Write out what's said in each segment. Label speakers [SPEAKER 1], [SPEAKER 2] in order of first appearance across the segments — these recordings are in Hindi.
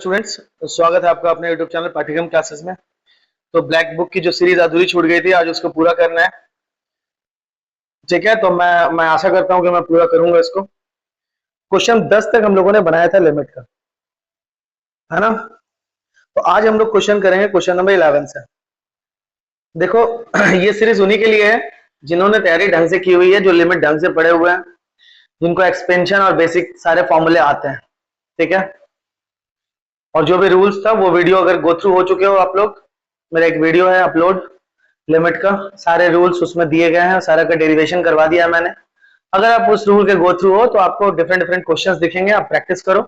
[SPEAKER 1] स्टूडेंट्स, स्वागत है आपका अपने यूट्यूब चैनल पाठ्यक्रम क्लासेस में। तो ब्लैक बुक की जो सीरीज अधूरी छूट गई थी, आज उसको पूरा करना है। ठीक है, तो मैं आशा करता हूं कि मैं पूरा करूंगा इसको। क्वेश्चन 10 तक हम लोगों ने बनाया था लिमिट का, है ना। तो आज हम लोग क्वेश्चन करेंगे क्वेश्चन नंबर 11 से। देखो ये सीरीज उन्हीं के लिए है जिन्होंने तैयारी ढंग से की हुई है, जो लिमिट ढंग से पढ़े हुए हैं, जिनको एक्सपेंशन और बेसिक सारे फॉर्मूले आते हैं। ठीक है, और जो भी रूल्स था वो वीडियो अगर गो थ्रू हो चुके हो आप लोग, मेरा एक वीडियो है अपलोड लिमिट का, सारे रूल्स उसमें दिए गए हैं, सारा का डेरिवेशन करवा दिया है मैंने। अगर आप उस रूल के गो थ्रू हो तो आपको डिफरेंट डिफरेंट क्वेश्चंस दिखेंगे, आप प्रैक्टिस करो,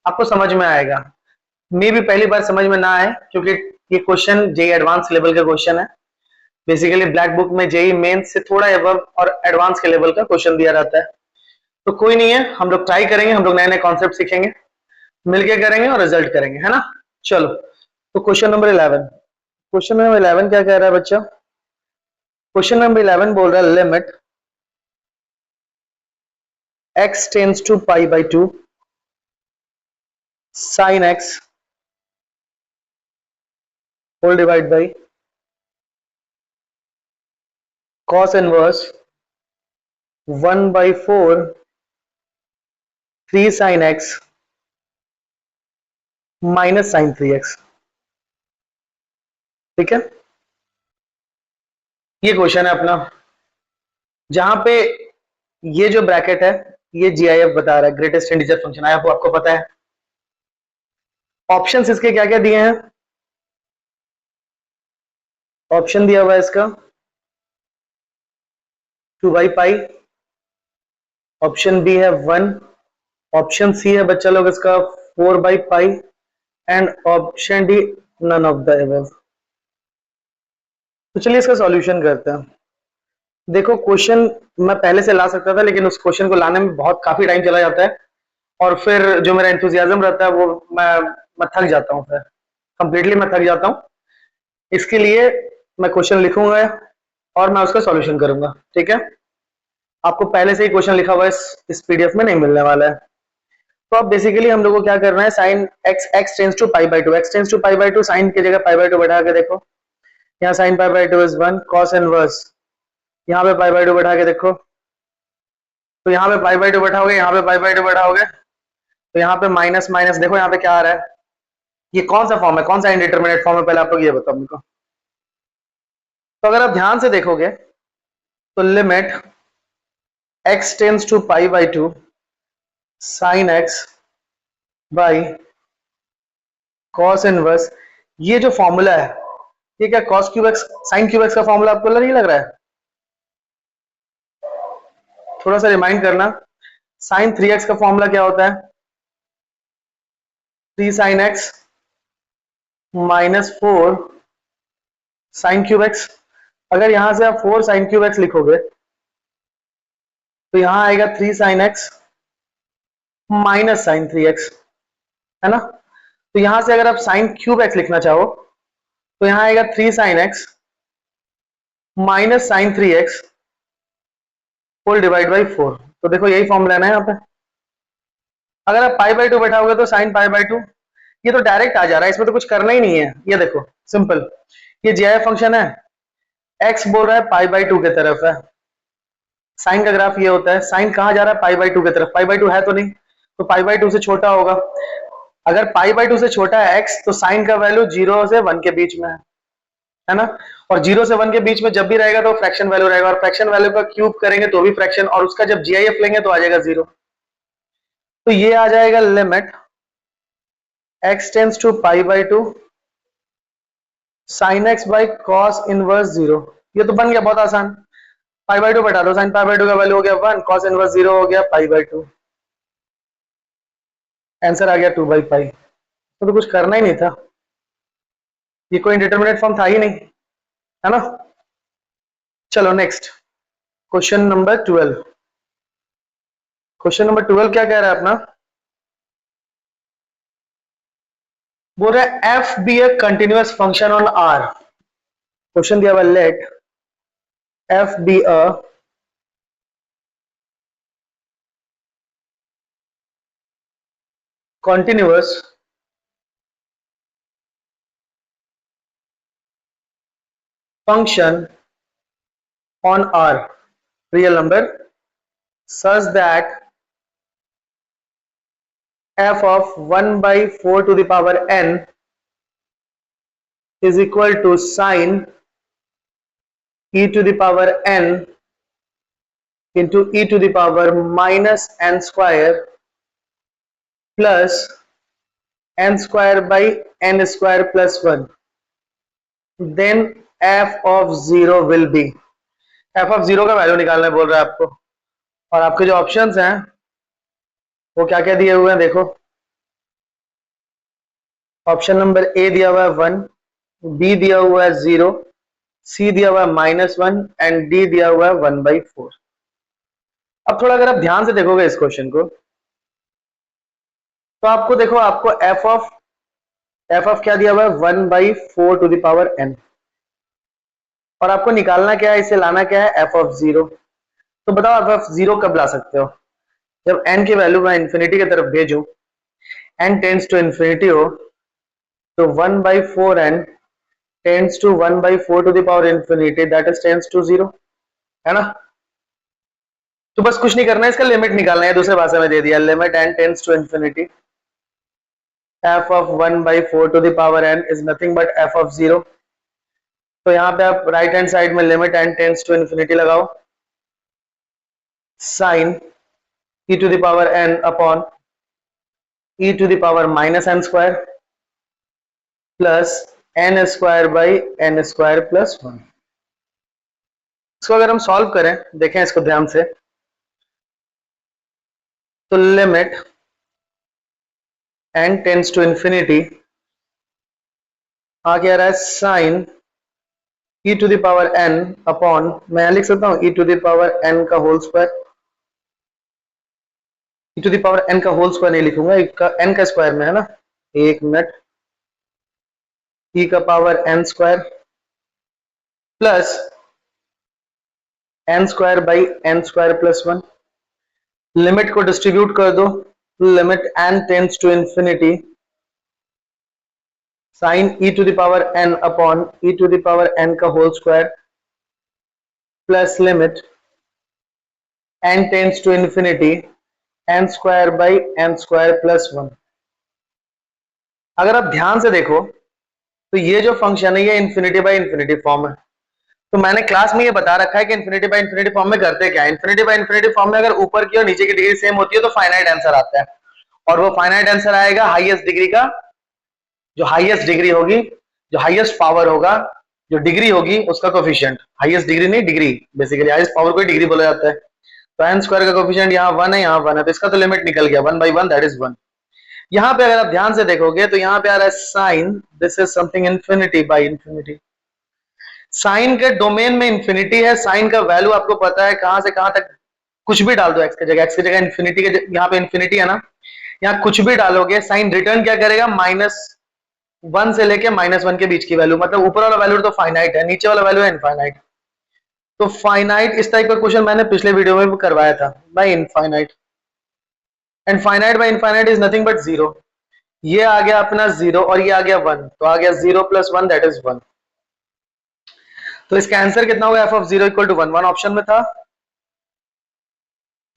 [SPEAKER 1] आपको समझ में आएगा। मे भी पहली बार समझ में ना आए, क्योंकि ये क्वेश्चन जेई एडवांस लेवल का क्वेश्चन है। बेसिकली ब्लैक बुक में जेई मेंस से थोड़ा एबव और एडवांस के लेवल का क्वेश्चन दिया रहता है। तो कोई नहीं है, हम लोग ट्राई करेंगे, हम लोग नए नए कॉन्सेप्ट सीखेंगे, मिलके करेंगे और रिजल्ट करेंगे, है ना। चलो, तो क्वेश्चन नंबर 11। क्वेश्चन नंबर 11 क्या कह रहा है बच्चा? क्वेश्चन नंबर 11 बोल रहा है limit x tends to pi by 2 sin x whole divide by cos inverse 1 by 4 3 sin x minus sine 3x। ठीक है, ये क्वेश्चन है अपना, जहां पे ये जो ब्रैकेट है ये जीआईएफ बता रहा है, ग्रेटेस्ट इंटीजर फंक्शन। आई आपको पता है। ऑप्शंस इसके क्या क्या दिए हैं? ऑप्शन दिया हुआ है इसका 2 बाई पाई, ऑप्शन बी है 1, ऑप्शन सी है बच्चा लोग इसका 4 by pi, and option D none of the above. तो चलिए इसका सॉल्यूशन करते हैं। देखो, क्वेश्चन मैं पहले से ला सकता था, लेकिन उस क्वेश्चन को लाने में बहुत काफी टाइम चला जाता है, और फिर जो मेरा एंथुजियाज्म रहता है वो मैं थक जाता हूँ, फिर कंप्लीटली मैं थक जाता हूँ। इसके लिए मैं क्वेश्चन लिखूंगा और मैं उसका सॉल्यूशन करूंगा। ठीक है, आपको पहले से ही क्वेश्चन लिखा हुआ इस पीडीएफ में नहीं मिलने वाला है। तो अब बेसिकली हम लोग को क्या करना है, sine x tends to pi by 2, x tends to pi by 2, sine की जगह पाई बाई 2 बैठा के देखो, यहाँ sine pi by 2 is 1, cos inverse यहाँ पे पाई बाई 2 बैठा के देखो, तो यहाँ पे पाई बाई 2 बैठाओगे, यहाँ पे पाई बाई 2 बैठाओगे, तो यहाँ पे माइनस माइनस देखो यहाँ पे क्या आ रहा है। ये कौन सा फॉर्म है, कौन सा इंडिटरमिनेट फॉर्म है, पहले आप लोग ये बताओ मेरे को। तो अगर आप ध्यान से देखोगे तो limit x tends to pi by 2 sine x by cos inverse, ये जो फॉर्मूला है ये क्या cos cube x sine cube x का फॉर्मूला आपको नहीं लग रहा है? थोड़ा सा रिमाइंड करना, साइन 3x का फॉर्मूला क्या होता है? 3 sine x minus 4 sign cube x. अगर यहां से आप 4 साइन क्यूब एक्स लिखोगे तो यहां आएगा 3 sine x minus sine 3x, है ना। तो यहां से अगर आप साइन क्यूब एक्स लिखना चाहो तो यहां आएगा 3 sine x minus sine 3x whole divide by 4। तो देखो यही फॉर्मूला है ना यहाँ पे। अगर आप पाई बाई 2 बैठाओगे तो साइन पाई बाई 2, ये तो डायरेक्ट आ जा रहा है, इसमें तो कुछ करना ही नहीं है। ये देखो सिंपल, ये जीआईएफ फंक्शन है, एक्स बोल रहा है पाई बाई 2 की तरफ है, साइन का ग्राफ ये होता है, साइन कहां जा रहा है? पाई बाई 2 की तरफ। पाई बाई 2 है तो नहीं, तो पाई बाई 2 से छोटा होगा। अगर पाई बाई 2 से छोटा है एक्स, तो साइन का वैल्यू 0 से 1 के बीच में है ना। और 0 से 1 के बीच में जब भी रहेगा तो फ्रैक्शन वैल्यू रहेगा, और फ्रैक्शन वैल्यू का क्यूब करेंगे तो भी फ्रैक्शन, और उसका जब जीआईएफ लेंगे तो आ जाएगा 0। तो ये आ जाएगा limit x tends to pi by 2 sine x by cos inverse 0। ये तो बन गया बहुत आसान, पाई बाई 2 बैठा दो, साइन पाई बाई 2 का वैल्यू हो गया 1, कॉस इनवर्स 0 हो गया पाई बाई 2, आंसर आ गया 2 बाई पाई। तो कुछ करना ही नहीं था, ये कोई इंडिटरमिनेट फॉर्म था ही नहीं, है ना। चलो next, question number 12। Question number 12 क्या कह रहा है अपना? बोल रहा है F B A continuous function on R. Question दिया हुआ let F B a continuous function on R real number such that f of 1 by 4 to the power n is equal to sine e to the power n into e to the power minus n square plus n square by n square plus 1, then f of 0 will be, f of 0 का वैल्यू निकालना बोल रहा है आपको। और आपके जो ऑप्शंस हैं वो क्या क्या दिए हुए हैं देखो। ऑप्शन नंबर ए दिया हुआ है 1, बी दिया हुआ है 0, सी दिया हुआ है -1 एंड डी दिया हुआ है 1/4। अब थोड़ा अगर आप ध्यान से देखोगे इस क्वेश्चन को तो आपको देखो, आपको एफ ऑफ क्या दिया हुआ है 1/4 टू द पावर n, और आपको निकालना क्या है, इसे लाना क्या है एफ ऑफ 0। तो बताओ एफ ऑफ 0 कब ला सकते हो, जब n की वैल्यू मैं इंफिनिटी की तरफ भेजूं, n टेंड्स टू इंफिनिटी हो, तो 1/4n tends to 1/4 to the power infinity, that is tends to 0, है ना। तो बस कुछ नहीं करना है, इसका लिमिट निकालना है। दूसरे भाषा में दे दिया, limit n tends to infinity f of 1/4 to the power n is nothing but f of 0। तो यहाँ पे आप राइट हैंड साइड में limit n tends to infinity लगाओ, sine e to the power n upon e to the power minus n square plus n square by n square plus 1। इसको अगर हम सॉल्व करें, देखें इसको ध्यान से, तो limit n tends to infinity आ क्या रहा है, sine e to the power n upon, मैं यहां लिख सकता हूं e to the power n का whole square, e to the power n का होल स्क्वायर नहीं लिखूंगा, n का स्क्वायर में है ना, एक मिनट, e का power n square plus n square by n square plus 1। Limit को डिस्ट्रीब्यूट कर दो, limit n tends to infinity sine e to the power n upon e to the power n का whole square plus limit n tends to infinity n square by n square plus 1। अगर आप ध्यान से देखो तो ये जो फंक्शन है ये इंफिनिटी बाई इंफिनिटी फॉर्म है। तो मैंने क्लास में ये बता रखा है कि इंफिनिटी बाई इंफिनिटी फॉर्म में करते क्या है। इंफिनिटी बाई इंफिनिटी फॉर्म में अगर ऊपर की और नीचे की डिग्री सेम होती है तो फाइनाइट आंसर आता है, और वो फाइनाइट आंसर आएगा हाईएस्ट डिग्री का, जो हाईएस्ट डिग्री होगी, जो हाईएस्ट पावर होगा, जो डिग्री होगी उसका कोफिशिएंट, हाईएस्ट डिग्री नहीं डिग्री, बेसिकली हाईएस्ट पावर को डिग्री बोला जाता है। तो n स्क्वायर का कोफिशिएंट यहाँ 1 है, यहाँ 1 है, तो इसका तो लिमिट निकल गया 1/1, दैट इज 1। यहाँ पे अगर आप ध्यान से देखोगे तो यहाँ पे आ रहा है sine, this is something infinity by infinity. Sine के डोमेन में इंफिनिटी है, साइन का वैल्यू आपको पता है कहां से कहां तक, कुछ भी डाल दो एक्स की जगह इंफिनिटी के, यहाँ पे इंफिनिटी है ना, यहाँ कुछ भी डालोगे साइन रिटर्न क्या करेगा, -1 से लेके -1 के बीच की वैल्यू, मतलब ऊपर वाला वैल्यू तो फाइनाइट है, नीचे वाला वैल्यू है इनफाइनाइट। तो फाइनाइट, इस टाइप का क्वेश्चन मैंने पिछले वीडियो में भी करवाया था, by infinite, and finite by infinite is nothing but 0। ये आ गया अपना 0 और ये आ गया 1, तो आ गया 0 + 1 दैट इज 1। तो इसका आंसर कितना होगा, f of 0 = 1, 1 ऑप्शन में था,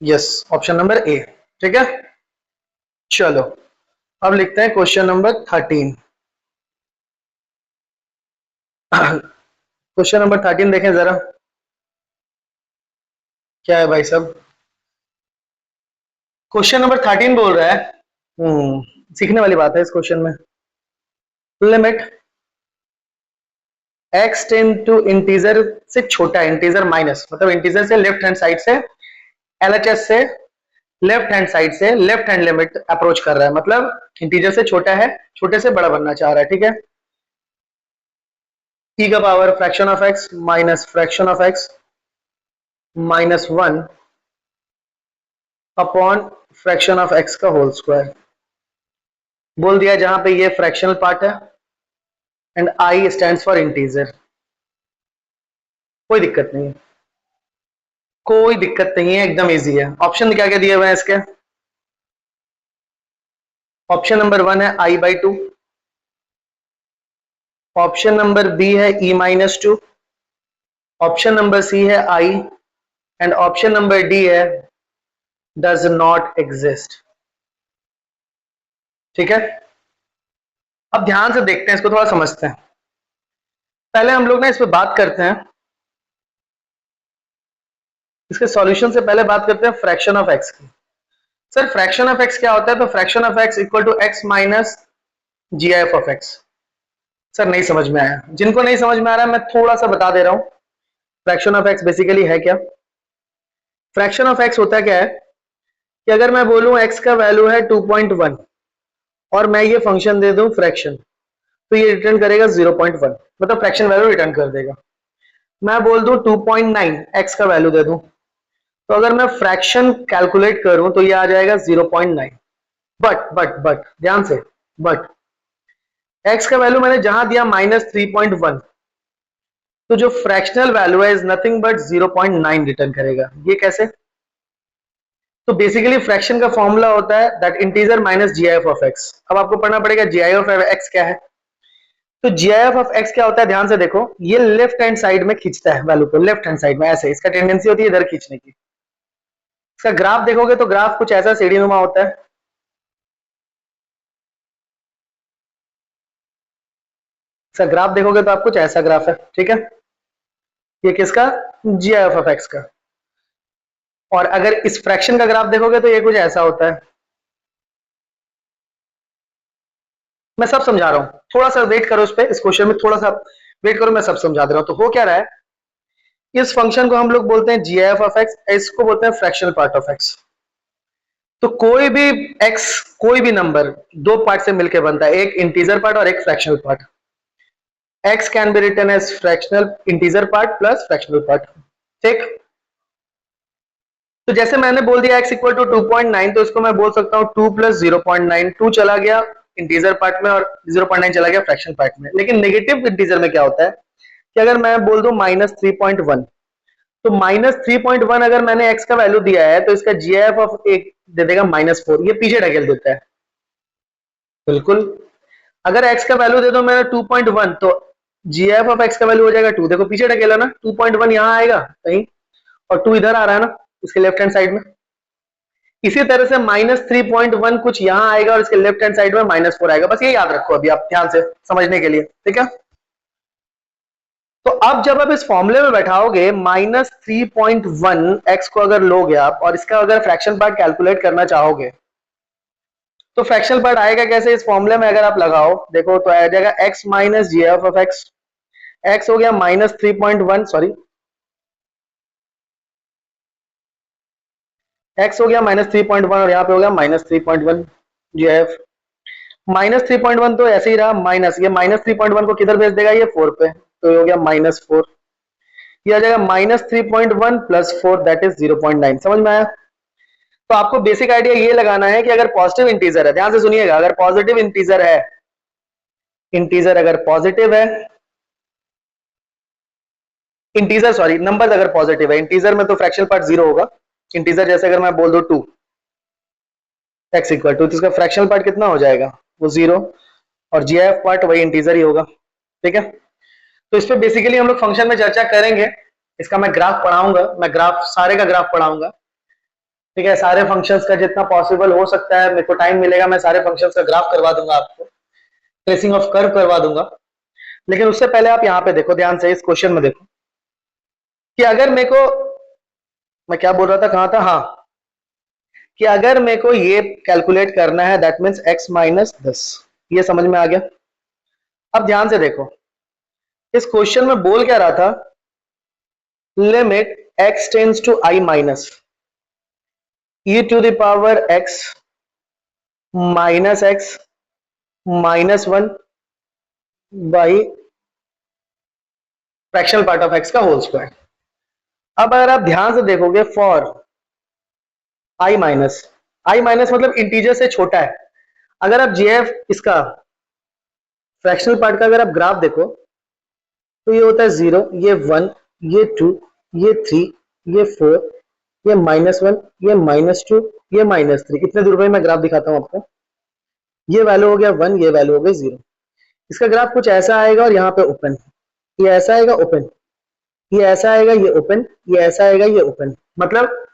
[SPEAKER 1] यस ऑप्शन नंबर ए, ठीक है। चलो अब लिखते हैं क्वेश्चन नंबर 13। क्वेश्चन नंबर 13 देखें जरा, क्या है भाई साहब। क्वेश्चन नंबर 13 बोल रहा है, सीखने वाली बात है इस क्वेश्चन में, limit x tend to integer से छोटा है, इंटीजर माइनस, मतलब इंटीजर से लेफ्ट हैंड साइड से, LHS से लेफ्ट हैंड साइड से लेफ्ट हैंड लिमिट अप्रोच कर रहा है, मतलब इंटीजर से छोटा है, छोटे से बड़ा बनना चाह रहा है, ठीक है। e का power fraction of x minus fraction of x -1 upon fraction of x का होल स्क्वायर बोल दिया, जहां पे ये फ्रैक्शनल पार्ट है and i stands for integer. कोई दिक्कत नहीं है, कोई दिक्कत नहीं है, एकदम इजी है। ऑप्शन क्या क्या दिए हुए हैं इसके, ऑप्शन नंबर 1 है i/2, ऑप्शन नंबर बी है e-2, ऑप्शन नंबर सी है आई एंड ऑप्शन नंबर डी है डज नॉट एग्जिस्ट। ठीक है, अब ध्यान से देखते हैं, इसको थोड़ा समझते हैं। पहले हम लोग ना इस पे बात करते हैं, इसके सॉल्यूशन से पहले बात करते हैं फ्रैक्शन ऑफ एक्स की। सर फ्रैक्शन ऑफ एक्स क्या होता है? तो fraction of x equal to x minus G F of x. Sir नहीं समझ में आया, जिनको नहीं समझ में आ रहा है मैं थोड़ा सा बता दे रहा हूं। फ्रैक्शन ऑफ एक्स बेसिकली है क्या? फ्रैक्शन ऑफ एक्स होता क्या है कि अगर मैं बोलूं एक्स का वैल्यू है 2.1 और मैं ये फंक्शन दे दूं फ्रैक्शन, तो ये रिटर्न करेगा 0.1, मतलब फ्रैक्शन वैल्यू रिटर्न कर देगा। मैं बोल दूं 2.9 एक्स का वैल्यू दे दूं, तो अगर मैं फ्रैक्शन कैलकुलेट करूं तो ये आ जाएगा 0.9। बट ध्यान से, बट एक्स का वैल्यू मैंने जहां दिया -3.1, तो जो फ्रैक्शनल वैल्यू है इज नथिंग बट 0.9 रिटर्न करेगा। ये कैसे? तो बेसिकली फ्रैक्शन का फॉर्मूला होता है that integer minus G I F of x. अब आपको पढ़ना पड़ेगा जी आई ऑफ एक्स क्या है। तो जी आई एफ ऑफ एक्स क्या होता है, ध्यान से देखो, ये लेफ्ट हैंड साइड में खींचता है वैल्यू को, लेफ्ट हैंड साइड में ऐसे, इसका टेंडेंसी होती है इधर खींचने की। इसका ग्राफ देखोगे तो ग्राफ कुछ ऐसा सीढ़ी नुमा होता है। इसका ग्राफ देखोगे तो आप कुछ ऐसा ग्राफ है, ठीक है, ये किसका? जी आई एफ ऑफ एक्स का। और अगर इस फ्रैक्शन का ग्राफ देखोगे तो ये कुछ ऐसा होता है। मैं सब समझा रहा हूं, थोड़ा सा वेट करो, इस पे इस क्वेश्चन में थोड़ा सा वेट करो, मैं सब समझा दे रहा हूं। तो हो क्या रहा है, इस फंक्शन को हम लोग बोलते हैं जी आई एफ ऑफ एक्स, इसको बोलते हैं फ्रैक्शनल पार्ट ऑफ एक्स। तो कोई भी एक्स, कोई भी नंबर दो पार्ट से मिलकर बनता है, एक इंटीजर पार्ट और एक fractional part. X can be written as fractional integer part plus fractional part. ठीक, तो जैसे मैंने बोल दिया x इक्वल टू 2.9, तो इसको मैं बोल सकता हूं 2 प्लस 0.9, 2 चला गया इंटीजर पार्ट में और 0.9 चला गया फ्रैक्शन पार्ट में। लेकिन नेगेटिव इंटीजर में क्या होता है कि अगर मैं बोल दूं -3.1, तो -3.1 अगर मैंने x का वैल्यू दिया है तो इसका gf ऑफ एक दे देगा -4, ये पीछे ढकेल देता है। बिल्कुल, अगर x का वैल्यू दे दो मैंने 2.1, तो gf ऑफ x का वैल्यू हो जाएगा 2, देखो पीछे ढकेला ना, 2.1 यहां आएगा कहीं और 2 इधर आ रहा है ना इसके लेफ्ट हैंड साइड में। इसी तरह से -3.1 कुछ यहां आएगा और इसके लेफ्ट हैंड साइड में -4 आएगा। बस ये याद रखो अभी आप ध्यान से समझने के लिए, ठीक है। तो अब जब आप इस फॉर्मूले में बैठाओगे -3.1 एक्स को अगर लोगे आप और इसका अगर फ्रैक्शन पार्ट कैलकुलेट करना चाहोगे, तो फ्रैक्शनल पार्ट आएगा कैसे इस फॉर्मूले में? अगर आप लगाओ देखो तो आ जाएगा x minus G F of x. X हो गया -3.1, सॉरी, एक्स हो गया -3.1 और यहाँ पे हो गया -3.1 जी एफ। -3.1 तो ऐसे ही रहा माइनस, ये -3.1 को किधर भेज देगा? ये 4 पे, तो ये हो गया -4। ये आ जाएगा -3.1 प्लस 4 दैट इज 0.9। समझ में आया? तो आपको बेसिक आइडिया ये लगाना है कि अगर पॉजिटिव इंटीजर है, ध्यान से सुनिएगा, अगर पॉजिटिव इंटीजर है, इंटीजर अगर पॉजिटिव है, इंटीजर सॉरी नंबर अगर पॉजिटिव है, इंटीजर में तो फ्रैक्शनल पार्ट 0 होगा। इंटीजर जैसे अगर मैं बोल दूं 2 एक्स इक्वल टू, तो इसका फ्रैक्शनल पार्ट कितना हो जाएगा? वो 0, और जी एफ पार्ट वही इंटीजर ही होगा, ठीक है। तो इस पे बेसिकली हम लोग फंक्शन में चर्चा करेंगे, इसका मैं ग्राफ पढ़ाऊंगा, मैं ग्राफ सारे का ग्राफ पढ़ाऊंगा, ठीक है। सारे फंक्शंस का जितना पॉसिबल हो सकता है, मेरे को टाइम मिलेगा मैं सारे फंक्शंस का ग्राफ करवा दूंगा आपको, ट्रेसिंग ऑफ कर्व करवा दूंगा। लेकिन उससे पहले आप यहाँ पे देखो, ध्यान से इस क्वेश्चन में देखो कि अगर मेरे को, मैं क्या बोल रहा था, कहां था, हाँ, कि अगर मेरे को ये कैलकुलेट करना है दैट मीन्स x माइनस 10, ये समझ में आ गया। अब ध्यान से देखो इस क्वेश्चन में बोल क्या रहा था, limit x tends to i minus e to the power x minus x minus 1 by fractional part of x का होल स्क्वायर। अब अगर आप ध्यान से देखोगे for i minus, i minus मतलब इंटीजर से छोटा है। अगर आप gf इसका फ्रैक्शनल पार्ट का अगर आप ग्राफ देखो तो ये होता है 0, ये 1, ये 2, ये 3, ये 4, ये -1, ये -2, ये -3। कितने दूर पे मैं ग्राफ दिखाता हूं आपको, ये वैल्यू हो गया 1, ये वैल्यू हो गई 0। इसका ग्राफ कुछ ऐसा आएगा और यहाँ पे ओपन, ये ऐसा आएगा ओपन, ये ऐसा आएगा, ये ओपन, ये ऐसा आएगा, ये ओपन। मतलब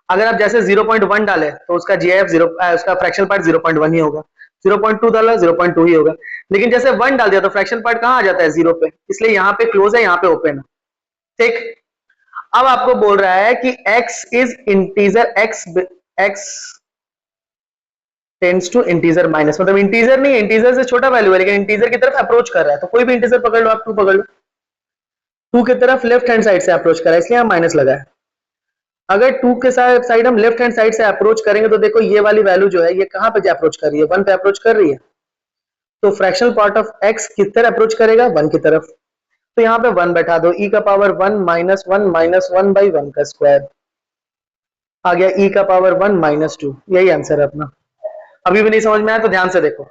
[SPEAKER 1] अगर आप जैसे 0.1 डाले तो उसका जीआईएफ उसका फ्रैक्शनल पार्ट 0.1 ही होगा, 0.2 डाला 0.2 ही होगा। लेकिन जैसे 1 डाल दिया तो फ्रैक्शनल पार्ट कहां आ जाता है, 0 पे, इसलिए यहाँ पे क्लोज है, यहाँ पे ओपन है। ठीक, अब आपको बोल रहा है कि x is integer, x tends to integer minus, मतलब इंटीजर नहीं, इंटीजर से छोटा वैल्यू है लेकिन इंटीजर की तरफ अप्रोच कर रहा है। तो कोई भी इंटीजर पकड़ लो, आप 2 पकड़ लो, 2 की तरफ लेफ्ट हैंड साइड से अप्रोच कर रहा है, इसलिए हम माइनस लगा है। अगर 2 के साइड हम लेफ्ट हैंड साइड से अप्रोच करेंगे तो देखो ये वाली वैल्यू जो है ये कहां पे अप्रोच कर रही है, 1 पे अप्रोच कर रही है। तो फ्रैक्शनल पार्ट ऑफ x किस तरह अप्रोच करेगा, 1 की तरफ। तो यहाँ पे 1 बैठा दो, e का पावर 1 माइनस 1 माइनस 1 बाई 1 का स्क्वायर आ गया, e का पावर 1 माइनस 2। यही आंसर है अपना। अभी भी नहीं समझ में आया तो ध्यान से देखो,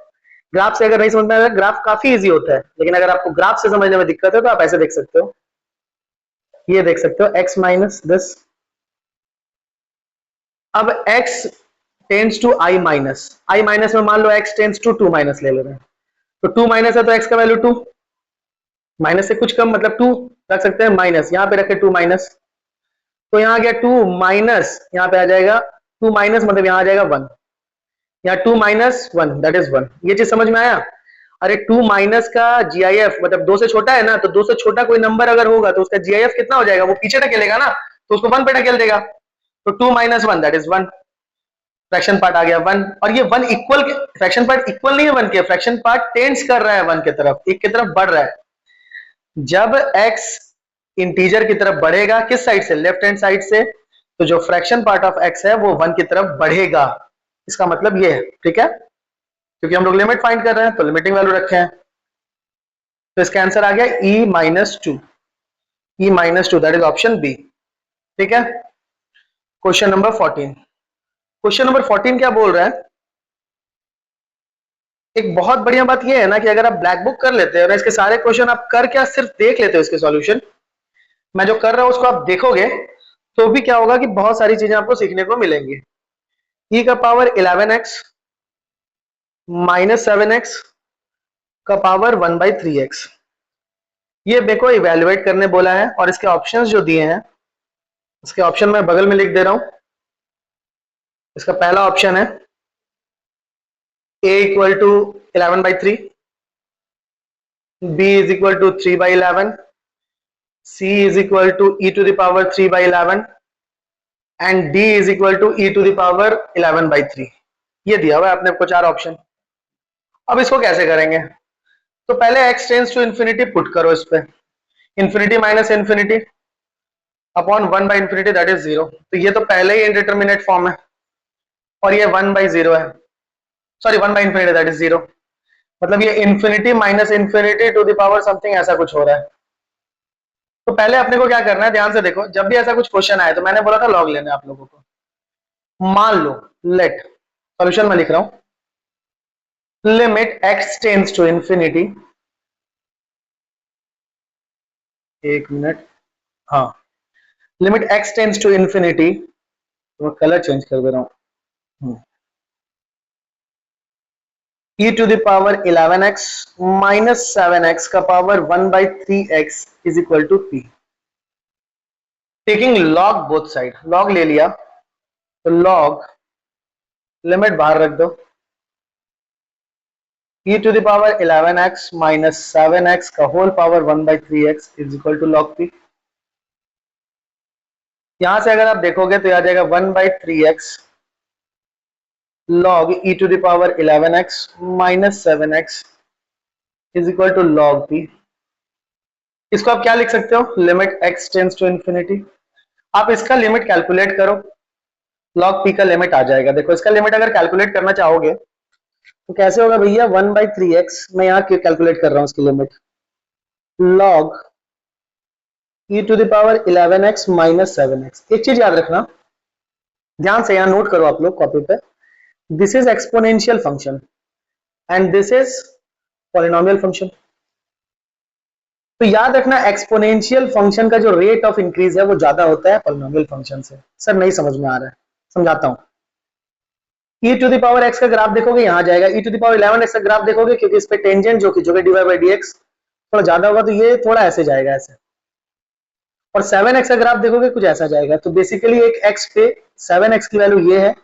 [SPEAKER 1] ग्राफ से अगर नहीं समझ में आया, ग्राफ काफी इजी होता है, लेकिन अगर आपको ग्राफ से समझने में दिक्कत है तो आप ऐसे देख सकते हो, ये देख सकते हो x माइनस दिस। अब x tends to i minus, i minus में मान लो x टेंड्स टू 2 माइनस ले रहे हैं, तो 2 माइनस है तो x का वैल्यू 2, माइनस से कुछ कम मतलब 2 रख सकते हैं, माइनस यहाँ पे रखे 2 माइनस, तो यहाँ आ गया 2 माइनस, यहाँ पे आ जाएगा 2 माइनस, मतलब यहाँ आ जाएगा 1, यहाँ 2 माइनस 1 दैट इज 1। ये चीज समझ में आया? अरे 2 माइनस का जीआईएफ मतलब 2 से छोटा है ना, तो 2 से छोटा कोई नंबर अगर होगा तो उसका जीआईएफ कितना हो जाएगा, वो पीछे ढकेलेगा ना, तो उसको 1 पे ढकेल देगा। तो 2 minus 1 that is 1, fraction part आ गया 1। और ये 1 इक्वल, फ्रैक्शन पार्ट इक्वल नहीं है 1 के, फ्रैक्शन पार्ट टेंड्स कर रहा है 1 की तरफ, एक की तरफ बढ़ रहा है। जब x इंटीजर की तरफ बढ़ेगा, किस साइड से, लेफ्ट हैंड साइड से, तो जो फ्रैक्शन पार्ट ऑफ x है वो 1 की तरफ बढ़ेगा। इसका मतलब ये है, ठीक है, क्योंकि हम लोग लिमिट फाइंड कर रहे हैं तो लिमिटिंग वैल्यू रखे हैं। तो इसका आंसर आ गया e minus 2, e minus 2 that is option B. ठीक है, क्वेश्चन नंबर 14। क्वेश्चन नंबर 14 क्या बोल रहा है, एक बहुत बढ़िया बात यह है ना कि अगर आप ब्लैक बुक कर लेते हैं और इसके सारे क्वेश्चन आप कर क्या सिर्फ देख लेते हो इसके सॉल्यूशन, मैं जो कर रहा हूं उसको आप देखोगे तो भी क्या होगा कि बहुत सारी चीजें आपको सीखने को मिलेंगी। e का पावर 11x माइनस 7x का पावर 1/3x, ये देखो इवेल्युएट करने बोला है, और इसके ऑप्शंस जो दिए हैं उसके ऑप्शन मैं बगल में लिख दे रहा हूं। इसका पहला ऑप्शन है a equal to 11/3, b is equal to 3/11, c is equal to e to the power 3/11 and d is equal to e to the power 11/3। ये दिया हुआ है आपने आपको 4 ऑप्शन। अब इसको कैसे करेंगे, तो पहले x tends to infinity put करो इस पे, इंफिनिटी माइनस इंफिनिटी अपॉन 1/इंफिनिटी दैट इज 0। तो ये तो पहले ही इंडिटरमिनेट फॉर्म है, और ये 1/0 है, सॉरी 1/इंफिनिटी दैट इज 0, मतलब ये infinity minus infinity to the power something ऐसा कुछ हो रहा है। तो पहले अपने को क्या करना है, ध्यान से देखो, जब भी ऐसा कुछ क्वेश्चन आए तो मैंने बोला था लॉग लेना है आप लोगों को। मान लो लेट, सॉल्यूशन में लिख रहा हूं, limit x tends to infinity, एक मिनट, हाँ, limit x tends to infinity, तो मैं कलर चेंज कर दे रहा हूं, e to the power 11x minus 7x का power 1/3x is equal to p, taking log both side, log ले लिया तो लॉग लिमिट बाहर रख दो, e to the power 11x minus 7x का whole power 1/3x is equal to log p। यहां से अगर आप देखोगे तो आ जाएगा 1/3x log e to the power 11x minus 7x is equal to log p। इसको आप क्या लिख सकते हो, limit x tends to infinity, आप इसका लिमिट कैलकुलेट करो, log p का लिमिट आ जाएगा। देखो इसका लिमिट अगर कैलकुलेट करना चाहोगे तो कैसे होगा भैया, 1/3x, मैं यहाँ कैलकुलेट कर रहा हूँ उसकी limit, log e to the power 11x minus 7x। एक चीज याद रखना, ध्यान से यहाँ नोट करो आप लोग कॉपी पे, this is exponential function and this is polynomial function. तो याद रखना एक्सपोनेंशियल फंक्शन का जो रेट ऑफ इंक्रीज है वो ज्यादा होता है पॉलिनोमियल फंक्शन से। सर नहीं समझ में आ रहा है, समझाता हूं। e to the power x का ग्राफ देखोगे यहाँ जाएगा, e to the power 11x का ग्राफ देखोगे, क्योंकि इस पे टेंजेंट जो कि डिवाइड बाय dx थोड़ा ज्यादा होगा तो ये थोड़ा ऐसे जाएगा ऐसे। और 7x का ग्राफ देखोगे कुछ ऐसा जाएगा। तो बेसिकली एक x पे 7x की वैल्यू ये है,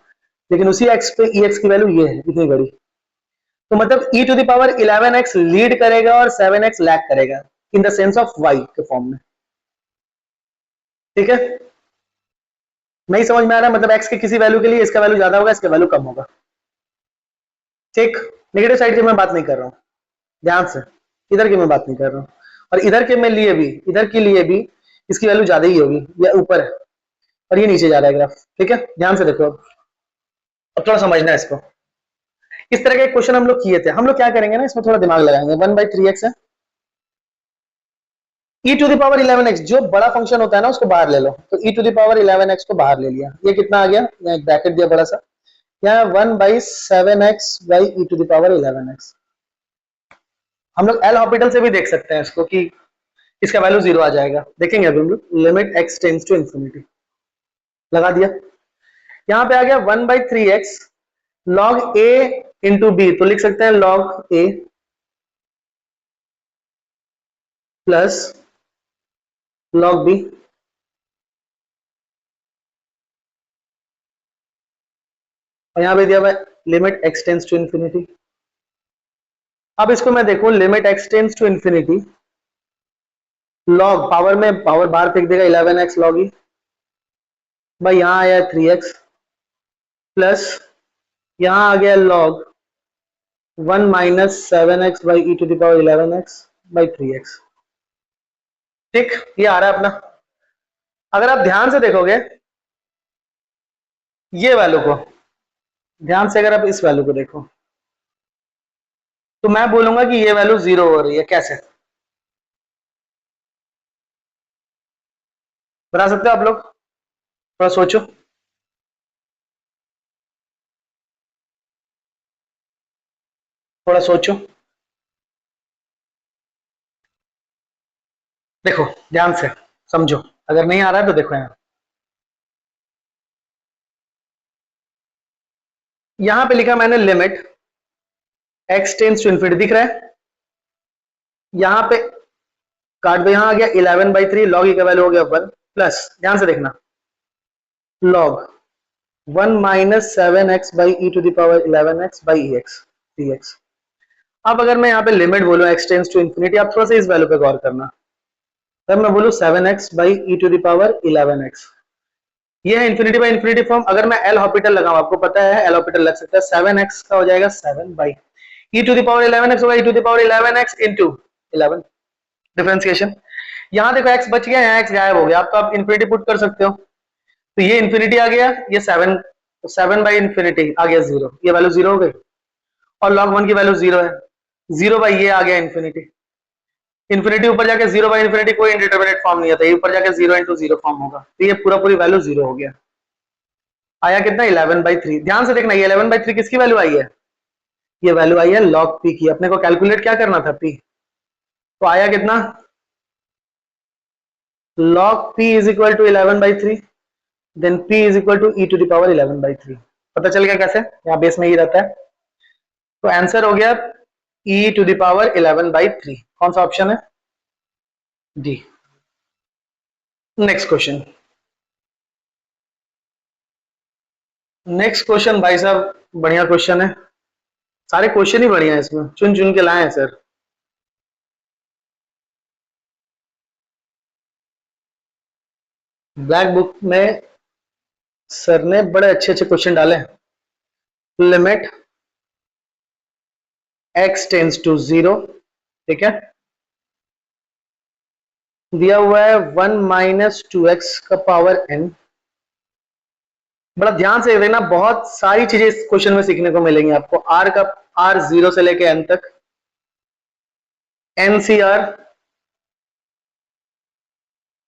[SPEAKER 1] लेकिन उसी x पे ex की वैल्यू ये है, इतनी बड़ी। तो मतलब e to the power 11x lead करेगा और 7x लैग करेगा in the sense of y के फॉर्म में। ठीक है, नहीं समझ में आ रहा है? मतलब x के किसी वैल्यू के लिए इसका वैल्यू ज्यादा होगा, इसका वैल्यू कम होगा। ठीक, नेगेटिव साइड की मैं बात नहीं कर रहा हूं, ध्यान से, इधर की मैं बात नहीं कर रहा हूं। और इधर के में लिए भी, इधर के लिए भी इसकी वैल्यू ज्यादा ही होगी, या ऊपर है और ये नीचे जा रहा है ग्राफ। ठीक है, ध्यान से देखो। अब थोड़ा समझना है इसको। इस तरह के क्वेश्चन हम लोग किए थे। हम लोग क्या करेंगे ना, इसमें थोड़ा दिमाग लगाएंगे। 1/3x है, e to the power 11x, जो बड़ा फंक्शन होता है ना उसको बाहर ले लो। तो e to the power 11x को बाहर ले लिया, ये कितना आ गया, यहाँ एक ब्रैकेट दिया बड़ा सा, यहाँ 1/7x by e to the power 11x। हम लोग एल हॉस्पिटल से भी देख सकते हैं इसको कि इसका वैल्यू 0 आ जाएगा। देखेंगे अभी हम लोग। Limit x tends to infinity लगा दिया, यहाँ पे आ गया 1/3x log a into B, तो लिख सकते हैं log a plus log b, और यहां पे दिया हुआ limit x tends to infinity. अब इसको मैं देखूं, limit x tends to infinity, log power में पावर बाहर फेंक देगा 11x log e, भाई यहां आया 3x प्लस यहां आ गया log 1 - 7x by e to the power 11x by 3x। ठीक, ये आ रहा है अपना। अगर आप ध्यान से देखोगे ये वैल्यू को, ध्यान से अगर आप इस वैल्यू को देखो, तो मैं बोलूंगा कि ये वैल्यू 0 हो रही है। कैसे बता सकते हो आप लोग? थोड़ा सोचो, थोड़ा सोचो, देखो ध्यान से समझो। अगर नहीं आ रहा है तो देखो, यहां पे लिखा मैंने limit x tends to infinity, दिख रहा है? यहां पे काट दो, यहां आ गया 11/3 log e का वैल्यू हो गया 1 प्लस, ध्यान से देखना, log 1 - 7x by e to the power 11x by ex 3x। अब अगर मैं यहाँ पे लिमिट बोलूं x टेंड्स टू इंफिनिटी, आप थोड़ा सा इस वैल्यू पे गौर करना। तब मैं बोलूं 7x by e to the power 11x, ये है इंफिनिटी बाई इंफिनिटी फॉर्म। अगर मैं एल हॉस्पिटल लगाऊं, आपको पता है एल हॉस्पिटल लग सकता है, 7x का हो जाएगा 7 by e to the power 11x होगा, e to the power 11x into 11, differentiation. यहां देखो x बच गया, यहाँ x गायब हो गया। आप तो आप इंफिनिटी पुट कर सकते हो, तो ये इंफिनिटी आ गया, ये 7 बाई इंफिनिटी आ गया 0, ये वैल्यू 0 हो गई। और log 1 की वैल्यू 0 है, 0 बाई ये आ गया इंफिनिटी। इंफिनिटी ऊपर जाके 0 बाई इंफिनिटी कोई इंडिटरमिनेट फॉर्म नहीं आता, ऊपर जाके 0 इंटू 0 फॉर्म होगा। तो ये पूरा पूरी वैल्यू 0 हो गया। आया कितना, 11/3। ध्यान से देखना, ये 11/3 किसकी वैल्यू आई है? ये वैल्यू आई है log p की। अपने को कैलकुलेट क्या करना था, p। तो आया कितना, log p is equal to 11/3, then p is equal to e to the power 11/3। पता चल गया कैसे? यहाँ बेस में ही रहता है। तो आंसर हो गया e टू द पावर 11/3। कौन सा ऑप्शन है? D. Next question, next question भाई साहब बढ़िया क्वेश्चन है, सारे क्वेश्चन ही बढ़िया है, इसमें चुन चुन के लाए हैं सर। ब्लैक बुक में सर ने बड़े अच्छे अच्छे क्वेश्चन डाले हैं। लिमिट x टेंड्स टू 0, ठीक है, दिया हुआ है 1 - 2x का पावर n। बड़ा ध्यान से देखना, बहुत सारी चीजें इस क्वेश्चन में सीखने को मिलेंगी आपको। r का r 0 से लेके n तक, NCR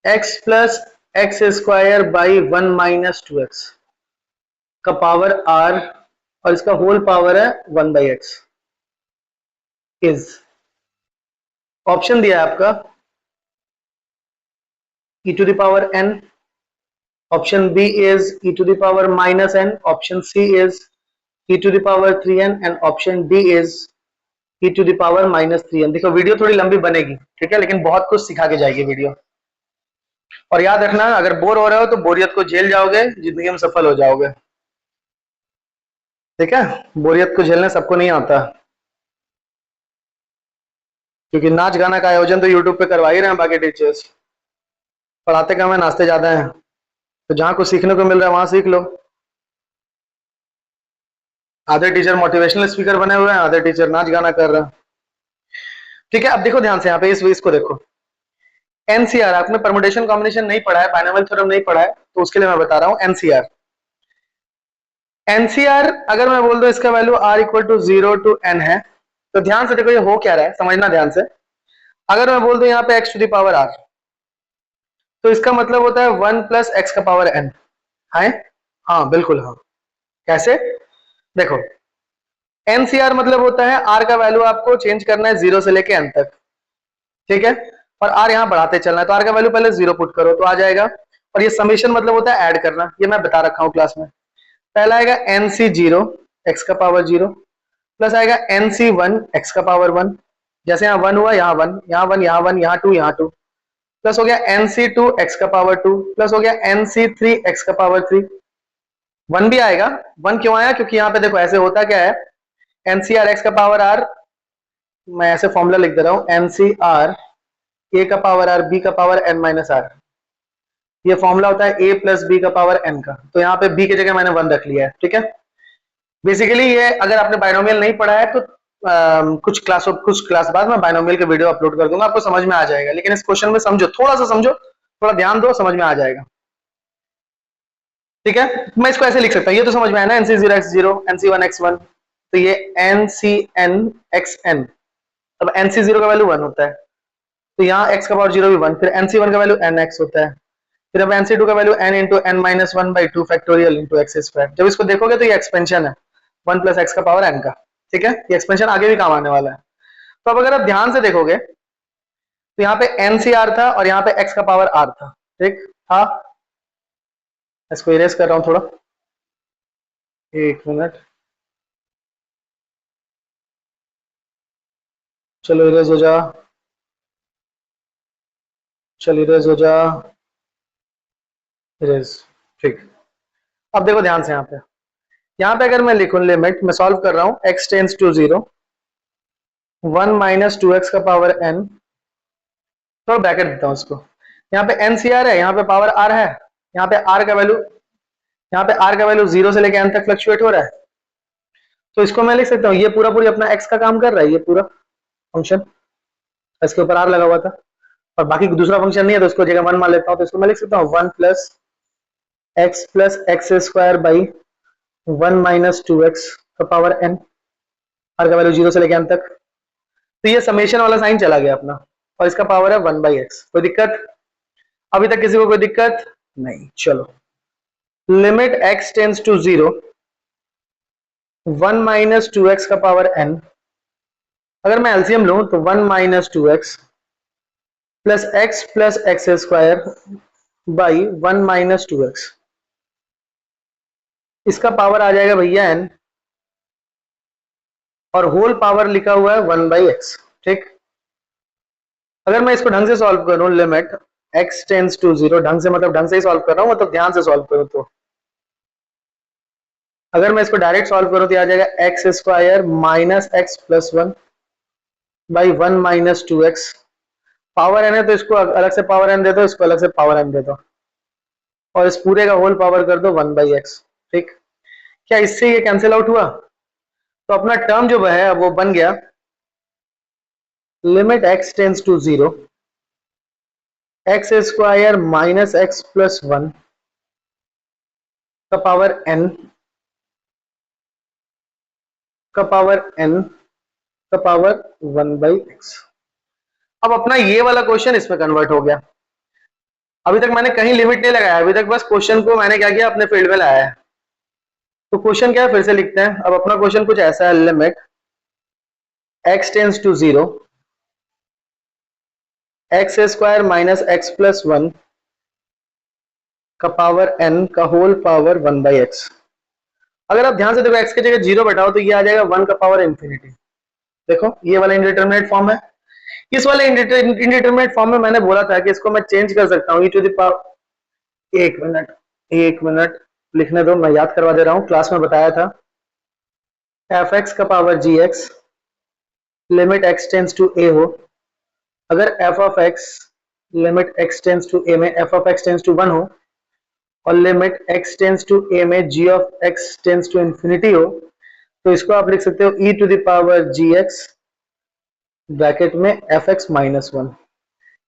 [SPEAKER 1] x plus x square by 1 - 2x का पावर r, और इसका होल पावर है 1/x, इज, ऑप्शन दिया है आपका e to the power n, option B is e to the power -n, option C is e to the power 3n, and option D is e to the power -3n। देखो वीडियो थोड़ी लंबी बनेगी, ठीक है, लेकिन बहुत कुछ सिखा के जाएगी वीडियो। और याद रखना, अगर बोर हो रहे हो तो बोरियत को झेल जाओगे, जिंदगी में सफल हो जाओगे। ठीक है, बोरियत को झेलना सबको नहीं आता, क्योंकि नाच गाना का आयोजन तो यूट्यूब पे करवा ही रहे हैं बाकी टीचर्स। पढ़ाते कम है, नाचते ज्यादा हैं। तो जहां कुछ सीखने को मिल रहा है वहां सीख लो। आधे टीचर मोटिवेशनल स्पीकर बने हुए हैं, आधे टीचर नाच गाना कर रहे हैं। ठीक है, अब देखो ध्यान से यहाँ पे इसको देखो। एनसीआर, आपने परमुटेशन कॉम्बिनेशन नहीं पढ़ा है, बाइनोमियल थ्योरम नहीं पढ़ा है, तो उसके लिए मैं बता रहा हूँ एनसीआर। एनसीआर अगर मैं बोल दूं इसका value r equal to 0 to n है, तो ध्यान से देखो ये हो क्या रहा है, समझना ध्यान से। अगर मैं बोल दूं यहाँ पे x to the power r, तो इसका मतलब होता है 1 प्लस एक्स का पावर n है। हाँ बिल्कुल, हाँ। कैसे? देखो, एनसीआर मतलब होता है r का वैल्यू आपको चेंज करना है 0 से लेके n तक, ठीक है, और r यहाँ बढ़ाते चलना है, तो r का वैल्यू पहले 0 पुट करो तो आ जाएगा। और ये समेशन मतलब होता है ऐड करना, ये मैं बता रखा हूँ क्लास में। पहला आएगा nc0 x का पावर 0 प्लस आएगा nc1 x का पावर 1, जैसे यहाँ 1 हुआ, यहाँ 1, यहाँ 1, यहाँ 1, यहाँ 2, यहाँ 2, प्लस हो गया nc2 x का पावर 2, प्लस हो गया nc3 x का पावर 3। 1 भी आएगा, 1 क्यों आया? क्योंकि यहाँ पे देखो ऐसे होता क्या है, ncr x का पावर r, मैं ऐसे फॉर्मूला लिख दे रहा हूँ, ncr a का पावर r b का पावर n माइनस r, ये फॉर्मूला होता है a प्लस b का पावर n का, तो यहाँ पे b की जगह मैंने 1 रख लिया है। ठीक है, बेसिकली ये अगर आपने बाइनोमियल नहीं पढ़ा है तो कुछ क्लास बाद मैं बाइनोमियल के वीडियो अपलोड कर दूंगा, आपको समझ में आ जाएगा। लेकिन इस क्वेश्चन में समझो, थोड़ा सा समझो, थोड़ा ध्यान दो, समझ में आ जाएगा। ठीक है, मैं इसको ऐसे लिख सकता हूँ, ये तो समझ में आया ना, nc0 x0 nc1 x1, तो ये ncn xn, अब nc0 का वैल्यू 1 होता है, तो यहाँ x का पावर 0 भी 1, फिर nc1 का वैल्यू nx होता है, फिर अब nc2 का value n into n minus 1 by 2 factorial into x square. जब इसको देखोगे तो ये एक्सपेंशन है 1 प्लस एक्स का पावर n का। ठीक है, ये एक्सपेंशन आगे भी काम आने वाला है। तो अब अगर आप ध्यान से देखोगे तो यहाँ पे एनसीआर था और यहाँ पे x का पावर r था। ठीक था, इसको इरेज कर रहा हूं थोड़ा, एक मिनट, चलो इरेज हो जा, चल इरेज हो जा, इरेज। ठीक, अब देखो ध्यान से, यहाँ पे अगर मैं लिखूं लिमिट, मैं सॉल्व कर रहा हूं, x tends to 0 1 minus 2x का पावर n, थोड़ा ब्रैकेट देता हूं इसको, यहाँ पे एनसीआर है, यहाँ पे पावर r है, यहाँ पे r का वैल्यू, यहाँ पे r का वैल्यू 0 से लेकर n तक फ्लक्चुएट हो रहा है, तो इसको मैं लिख सकता हूँ, ये पूरा पूरी अपना x का काम कर रहा है, ये पूरा फंक्शन, इसके ऊपर r लगा हुआ था, और बाकी दूसरा फंक्शन नहीं है तो उसको जगह 1 मान लेता हूँ, तो इसको मैं लिख सकता हूँ 1 plus x square by 1 minus 2x का पावर n, r का वैल्यू 0 से लेकर n तक, तो ये समेशन वाला साइन चला गया अपना, और इसका पावर है 1 बाई एक्स। कोई दिक्कत? अभी तक किसी को कोई दिक्कत नहीं? चलो, limit x tends to 0 1 minus 2x का पावर n, अगर मैं एलसीएम लूं तो 1 minus 2x plus x square by 1 minus 2x, इसका पावर आ जाएगा भैया n, और होल पावर लिखा हुआ है 1 बाई एक्स। ठीक, अगर मैं इसको ढंग से सॉल्व करूं, लिमिट x टेंस टू 0, ढंग से मतलब ढंग से ही सॉल्व कर रहा हूं, मतलब ध्यान से सॉल्व करूं, तो अगर मैं इसको डायरेक्ट सॉल्व करूं तो आ जाएगा x square minus x plus 1 by 1 minus 2x, power n है तो इसको अलग से पावर n दे दो, इसको अलग से पावर n दे दो, और इस पूरे का होल पावर कर दो 1 बाई एक्स। ठीक, क्या इससे ये कैंसिल आउट हुआ? तो अपना टर्म जो है वो बन गया limit x tends to 0 x square minus x plus 1 का पावर n का पावर n का पावर 1 बाई एक्स। अब अपना ये वाला क्वेश्चन इसमें कन्वर्ट हो गया। अभी तक मैंने कहीं लिमिट नहीं लगाया, अभी तक बस क्वेश्चन को मैंने क्या किया, अपने फील्ड में लाया है। तो क्वेश्चन क्या है, फिर से लिखते हैं। अब अपना क्वेश्चन कुछ ऐसा है, limit x tends to 0 x square minus x plus 1 का पावर n का होल पावर 1 बाई एक्स। अगर आप ध्यान से देखो, x की जगह 0 बैठाओ तो ये आ जाएगा 1 का पावर इंफिनिटी। देखो ये वाला इंडिटरमिनेट फॉर्म है, इस वाले इंडिटरमिनेट फॉर्म में मैंने बोला था कि इसको मैं चेंज कर सकता हूँ, ई टू द पावर, एक मिनट लिखने दो, मैं याद करवा दे रहा हूँ, क्लास में बताया था, एफ एक्स का power G X, limit x tends to A हो, अगर F of X limit x tends to A में F of X tends to 1 हो और limit x tends to A में G of X tends to infinity हो, तो इसको आप लिख सकते हो E to the power G X bracket में एफ एक्स माइनस 1।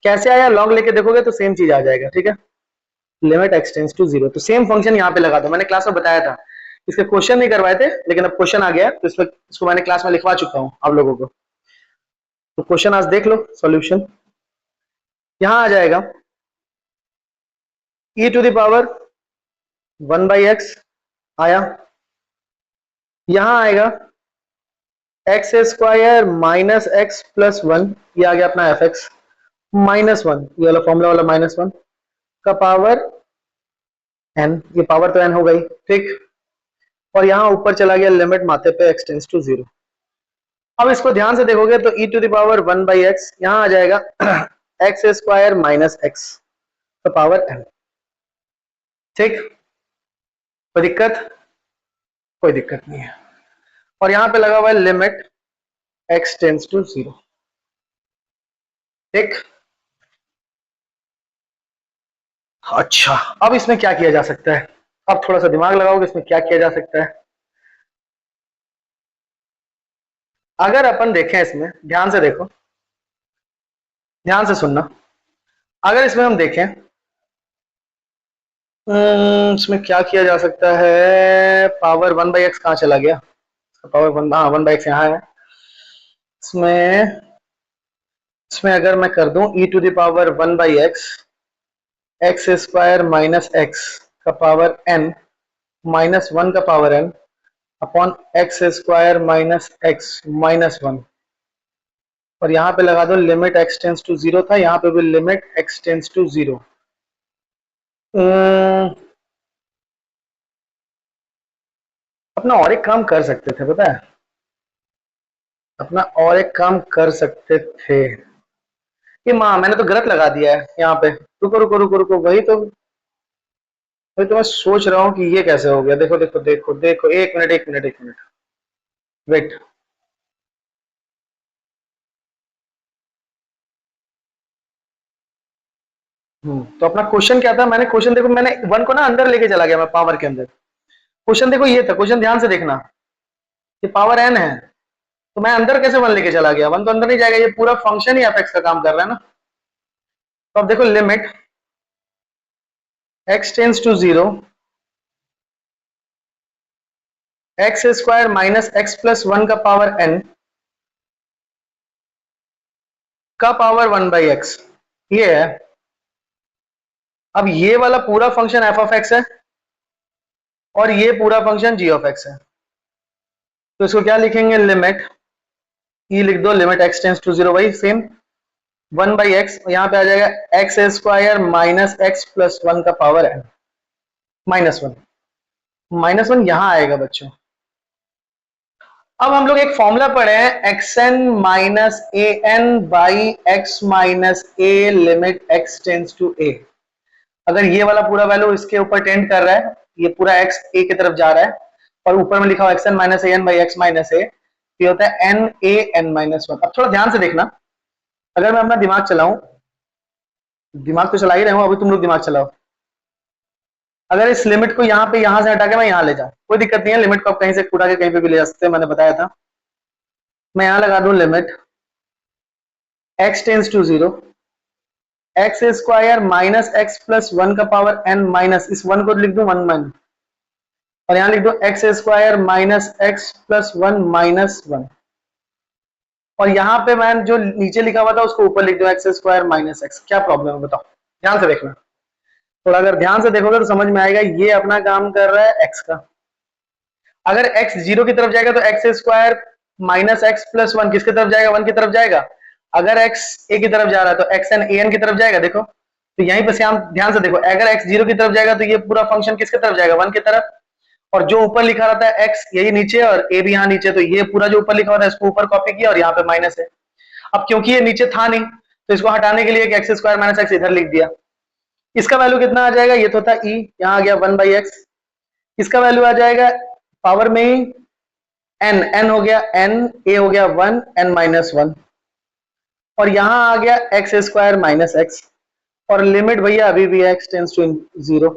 [SPEAKER 1] कैसे आया, लॉग लेके देखोगे तो सेम चीज आ जाएगा, ठीक है, लिमिट एक्स टेंस टू 0। तो सेम फंक्शन यहाँ पे लगा दो, मैंने क्लास में बताया था, इसके क्वेश्चन नहीं करवाए थे लेकिन अब क्वेश्चन आ गया तो इसको मैंने क्लास में लिखवा चुका हूँ आप लोगों को। तो क्वेश्चन आज देख लो, सॉल्यूशन यहां आ जाएगा, e to the power 1 by x आया, यहां आएगा x square minus x plus 1, ये आ गया अपना एफ एक्स माइनस 1, ये वाला फॉर्मूला वाला माइनस 1 का पावर n, ये पावर तो n हो गई, ठीक, और यहां ऊपर चला गया लिमिट माथे पे x टेंस टू 0। अब इसको ध्यान से देखोगे तो e to the power 1 by x यहां आ जाएगा एक्स स्क्वायर माइनस एक्स का पावर n, ठीक, कोई दिक्कत, कोई दिक्कत नहीं है, और यहां पे लगा हुआ है लिमिट x टेंस टू 0, ठीक। अच्छा, अब इसमें क्या किया जा सकता है, अब थोड़ा सा दिमाग लगाओगे इसमें क्या किया जा सकता है। अगर अपन देखें, इसमें ध्यान से देखो, ध्यान से सुनना, अगर इसमें हम देखें इसमें क्या किया जा सकता है, पावर 1 बाई एक्स कहाँ चला गया, पावर 1, हाँ 1 बाई एक्स यहाँ है, इसमें इसमें अगर मैं कर दूं e to the power 1 by x x square minus x का पावर n माइनस 1 का power n upon x square minus x minus 1, और यहाँ पे लगा दो लिमिट x टेंस टू 0 था, यहाँ पे भी लिमिट x टेंस टू 0। अपना और एक काम कर सकते थे, पता है, अपना और एक काम कर सकते थे कि माँ मैंने तो गलत लगा दिया है यहाँ पे, रुको रुको रुको रुको, वही तो मैं सोच रहा हूँ कि ये कैसे हो गया, देखो देखो देखो देखो, एक मिनट एक मिनट एक मिनट, वेट, तो अपना क्वेश्चन क्या था, मैंने क्वेश्चन देखो, मैंने 1 को ना अंदर लेके चला गया मैं पावर के अंदर, क्वेश्चन देखो ये था, क्वेश्चन ध्यान से देखना, ये पावर n है, तो मैं अंदर कैसे 1 लेके चला गया, 1 तो अंदर नहीं जाएगा, ये पूरा फंक्शन ही एफ का काम कर रहा है ना। तो अब देखो limit x tends to 0 x square minus x plus 1 का पावर n का पावर 1 बाई एक्स, ये है। अब ये वाला पूरा फंक्शन एफ ऑफ एक्स है और ये पूरा फंक्शन जी ऑफ एक्स है, तो इसको क्या लिखेंगे, लिमिट ई लिख दो, लिमिट एक्स टेंस टू 0, वही सेम 1 बाई एक्स, यहाँ पे आ जाएगा x square minus x plus 1 का पावर n माइनस 1, माइनस 1 यहां आएगा बच्चों। अब हम लोग एक फॉर्मूला पढ़े हैं, X N minus A N by X minus A limit x tends to A. अगर ये वाला पूरा वैल्यू इसके ऊपर टेंड कर रहा है, ये पूरा एक्स ए की तरफ जा रहा है और ऊपर में लिखा हुआ X N minus A N by X minus A, ये होता है एन ए एन माइनस 1। अब थोड़ा ध्यान से देखना, अगर मैं अपना दिमाग चलाऊं, दिमाग तो चला ही रहा हूं, अभी तुम लोग दिमाग चलाओ, अगर इस लिमिट को यहाँ पे यहां से हटा के मैं यहाँ ले जाऊं, कोई दिक्कत नहीं है, लिमिट को आप कहीं से उठा के कहीं पे भी ले जा सकते हैं, मैंने बताया था। मैं यहां लगा दूं limit x tends to 0 x square minus x plus 1 का पावर n माइनस, इस 1 को लिख दूं 1 माइनस, और यहां लिख दो x square minus x plus 1 minus 1, और यहां पे मैं जो नीचे लिखा हुआ था उसको ऊपर लिख दो एक्स स्क्वायर माइनस एक्स। क्या प्रॉब्लम है बताओ, ध्यान से देखना, थोड़ा अगर ध्यान से देखोगे तो समझ में आएगा, ये अपना काम कर रहा है x का, अगर x 0 की तरफ जाएगा तो x square minus x plus 1 किसकी तरफ जाएगा, 1 की तरफ जाएगा। अगर x a की तरफ जा रहा है तो x n a n की तरफ जाएगा, देखो तो यहीं पे से हम ध्यान से देखो, अगर x 0 की तरफ जाएगा तो ये पूरा फंक्शन किसकी तरफ जाएगा, 1 की तरफ, और जो ऊपर लिखा रहता है x यही नीचे और a भी यहाँ नीचे, तो ये पूरा जो ऊपर लिखा होता है इसको ऊपर कॉपी किया और यहाँ पे माइनस है। अब क्योंकि ये नीचे था नहीं तो इसको हटाने के लिए एक एक्स स्क्वायर माइनस एक्स इधर लिख दिया। इसका वैल्यू कितना आ जाएगा, ये तो था ई, यहाँ आ गया 1/x। इसका वैल्यू आ जाएगा पावर में ही एन, एन हो गया एन, ए हो गया 1, एन माइनस 1, और यहां आ गया एक्स स्क्वायर माइनस एक्स, और लिमिट भैया अभी भी एक्स टेंस टू 0।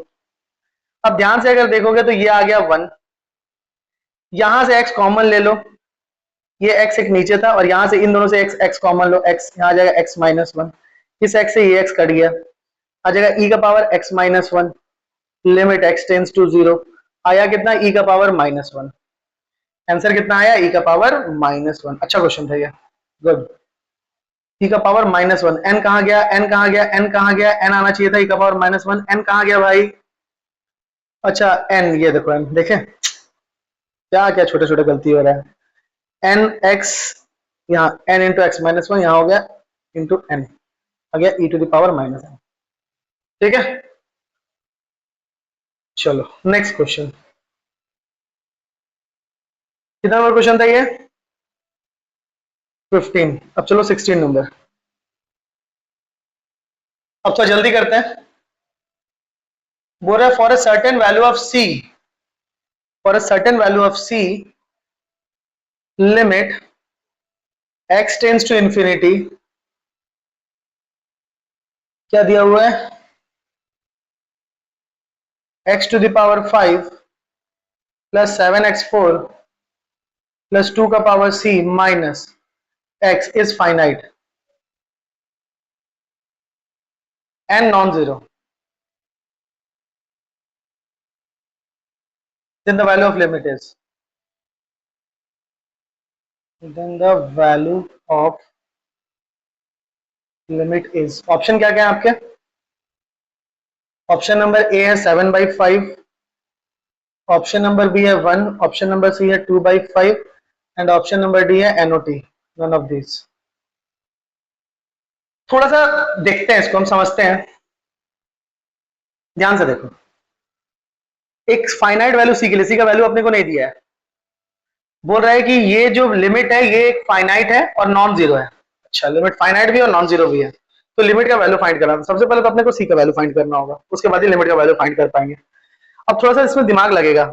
[SPEAKER 1] अब ध्यान से अगर देखोगे तो ये आ गया 1, यहां से x कॉमन ले लो, ये x एक नीचे था, और यहां से इन दोनों से x कॉमन लो, x यहां आ जाएगा x माइनस 1, इस x से ये x कट गया, आ जाएगा e का power x minus 1, limit x tends to 0, आया कितना e का पावर माइनस 1, आंसर कितना आया e का पावर माइनस 1। अच्छा क्वेश्चन था ये, गुड। e का पावर माइनस 1, n कहां गया, n कहां गया, n कहां गया, n आना चाहिए था e का पावर माइनस 1, n कहां गया भाई, अच्छा n, ये देखो n, देखें क्या क्या छोटे छोटे गलती हो रहा है, एन एक्स, यहाँ एन इंटू एक्स माइनस 1, यहाँ हो गया इंटू एन, आ गया E to the power minus N. ठीक है, चलो नेक्स्ट क्वेश्चन। कितना नंबर क्वेश्चन था ये, 15। अब चलो 16 नंबर। अब तो जल्दी करते हैं। बोल रहा है for a certain value of C, for a certain value of C, limit x tends to infinity, क्या दिया हुआ है, x to the power 5 plus 7x4 plus 2 का power c minus x is finite and non zero, then the value of limit is, then the value of limit is, option क्या क्या है आपके, ऑप्शन नंबर ए है 7/5, ऑप्शन नंबर बी है 1, ऑप्शन नंबर सी है 2/5 एंड ऑप्शन नंबर डी है एनओटी, नन ऑफ दिस। थोड़ा सा देखते हैं इसको, हम समझते हैं, ध्यान से देखो। एक फाइनाइट वैल्यू सी के लिए, सी का वैल्यू अपने को नहीं दिया है, बोल रहा है कि ये जो लिमिट है ये एक फाइनाइट है और नॉन जीरो है। अच्छा, लिमिट फाइनाइट भी और नॉन जीरो भी है, तो लिमिट का वैल्यू फाइंड करना, सबसे पहले तो अपने को सी का वैल्यू फाइंड करना होगा, उसके बाद ही लिमिट का वैल्यू फाइंड कर पाएंगे। अब थोड़ा सा इसमें दिमाग लगेगा,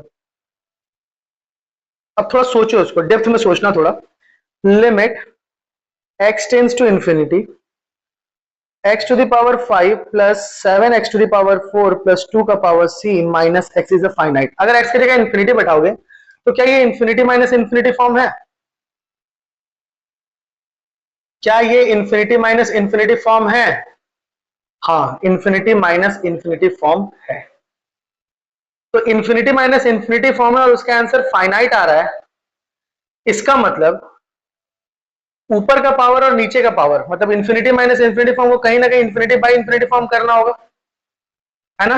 [SPEAKER 1] अब थोड़ा सोचो, उसको डेप्थ में सोचना थोड़ा। Limit x tends to infinity, x to the power 5 plus 7x to the power 4 plus 2 का power c minus x is a finite. अगर x की जगह इंफिनिटी बैठाओगे तो क्या ये इंफिनिटी माइनस इंफिनिटी फॉर्म है, क्या ये इंफिनिटी माइनस इंफिनिटी फॉर्म है, हाँ इंफिनिटी माइनस इंफिनिटी फॉर्म है। तो इंफिनिटी माइनस इंफिनिटी फॉर्म है और उसका आंसर फाइनाइट आ रहा है, इसका मतलब ऊपर का पावर और नीचे का पावर, मतलब इंफिनिटी माइनस इंफिनिटी फॉर्म को कहीं ना कहीं इंफिनिटी बाई इंफिनिटी फॉर्म करना होगा, है ना।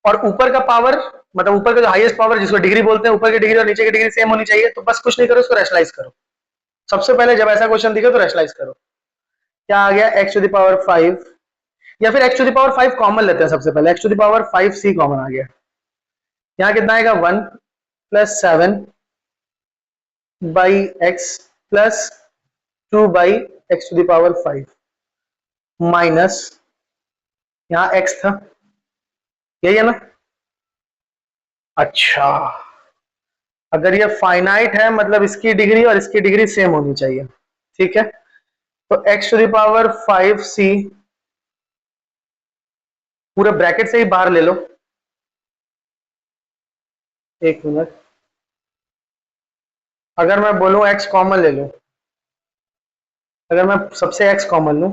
[SPEAKER 1] और ऊपर का पावर, मतलब ऊपर का जो हाईएस्ट पावर जिसको डिग्री बोलते हैं, ऊपर की डिग्री और नीचे की डिग्री सेम होनी चाहिए। तो बस कुछ नहीं करो, उसको रैशनलाइज करो। सबसे पहले जब ऐसा क्वेश्चन दिखे तो रैशनलाइज करो, क्या आ गया x टू द पावर 5, या फिर x to the power 5 common लेते हैं सबसे पहले, x to the power 5c common आ गया, यहाँ कितना आएगा 1 plus 7 by x plus 2 by x to the power 5 minus, यहाँ x था, यही है ना। अच्छा, अगर ये फाइनाइट है मतलब इसकी डिग्री और इसकी डिग्री सेम होनी चाहिए, ठीक है। तो x to the power 5c पूरे ब्रैकेट से ही बाहर ले लो, एक मिनट, अगर मैं बोलूं x कॉमन ले लो, अगर मैं सबसे x कॉमन लूं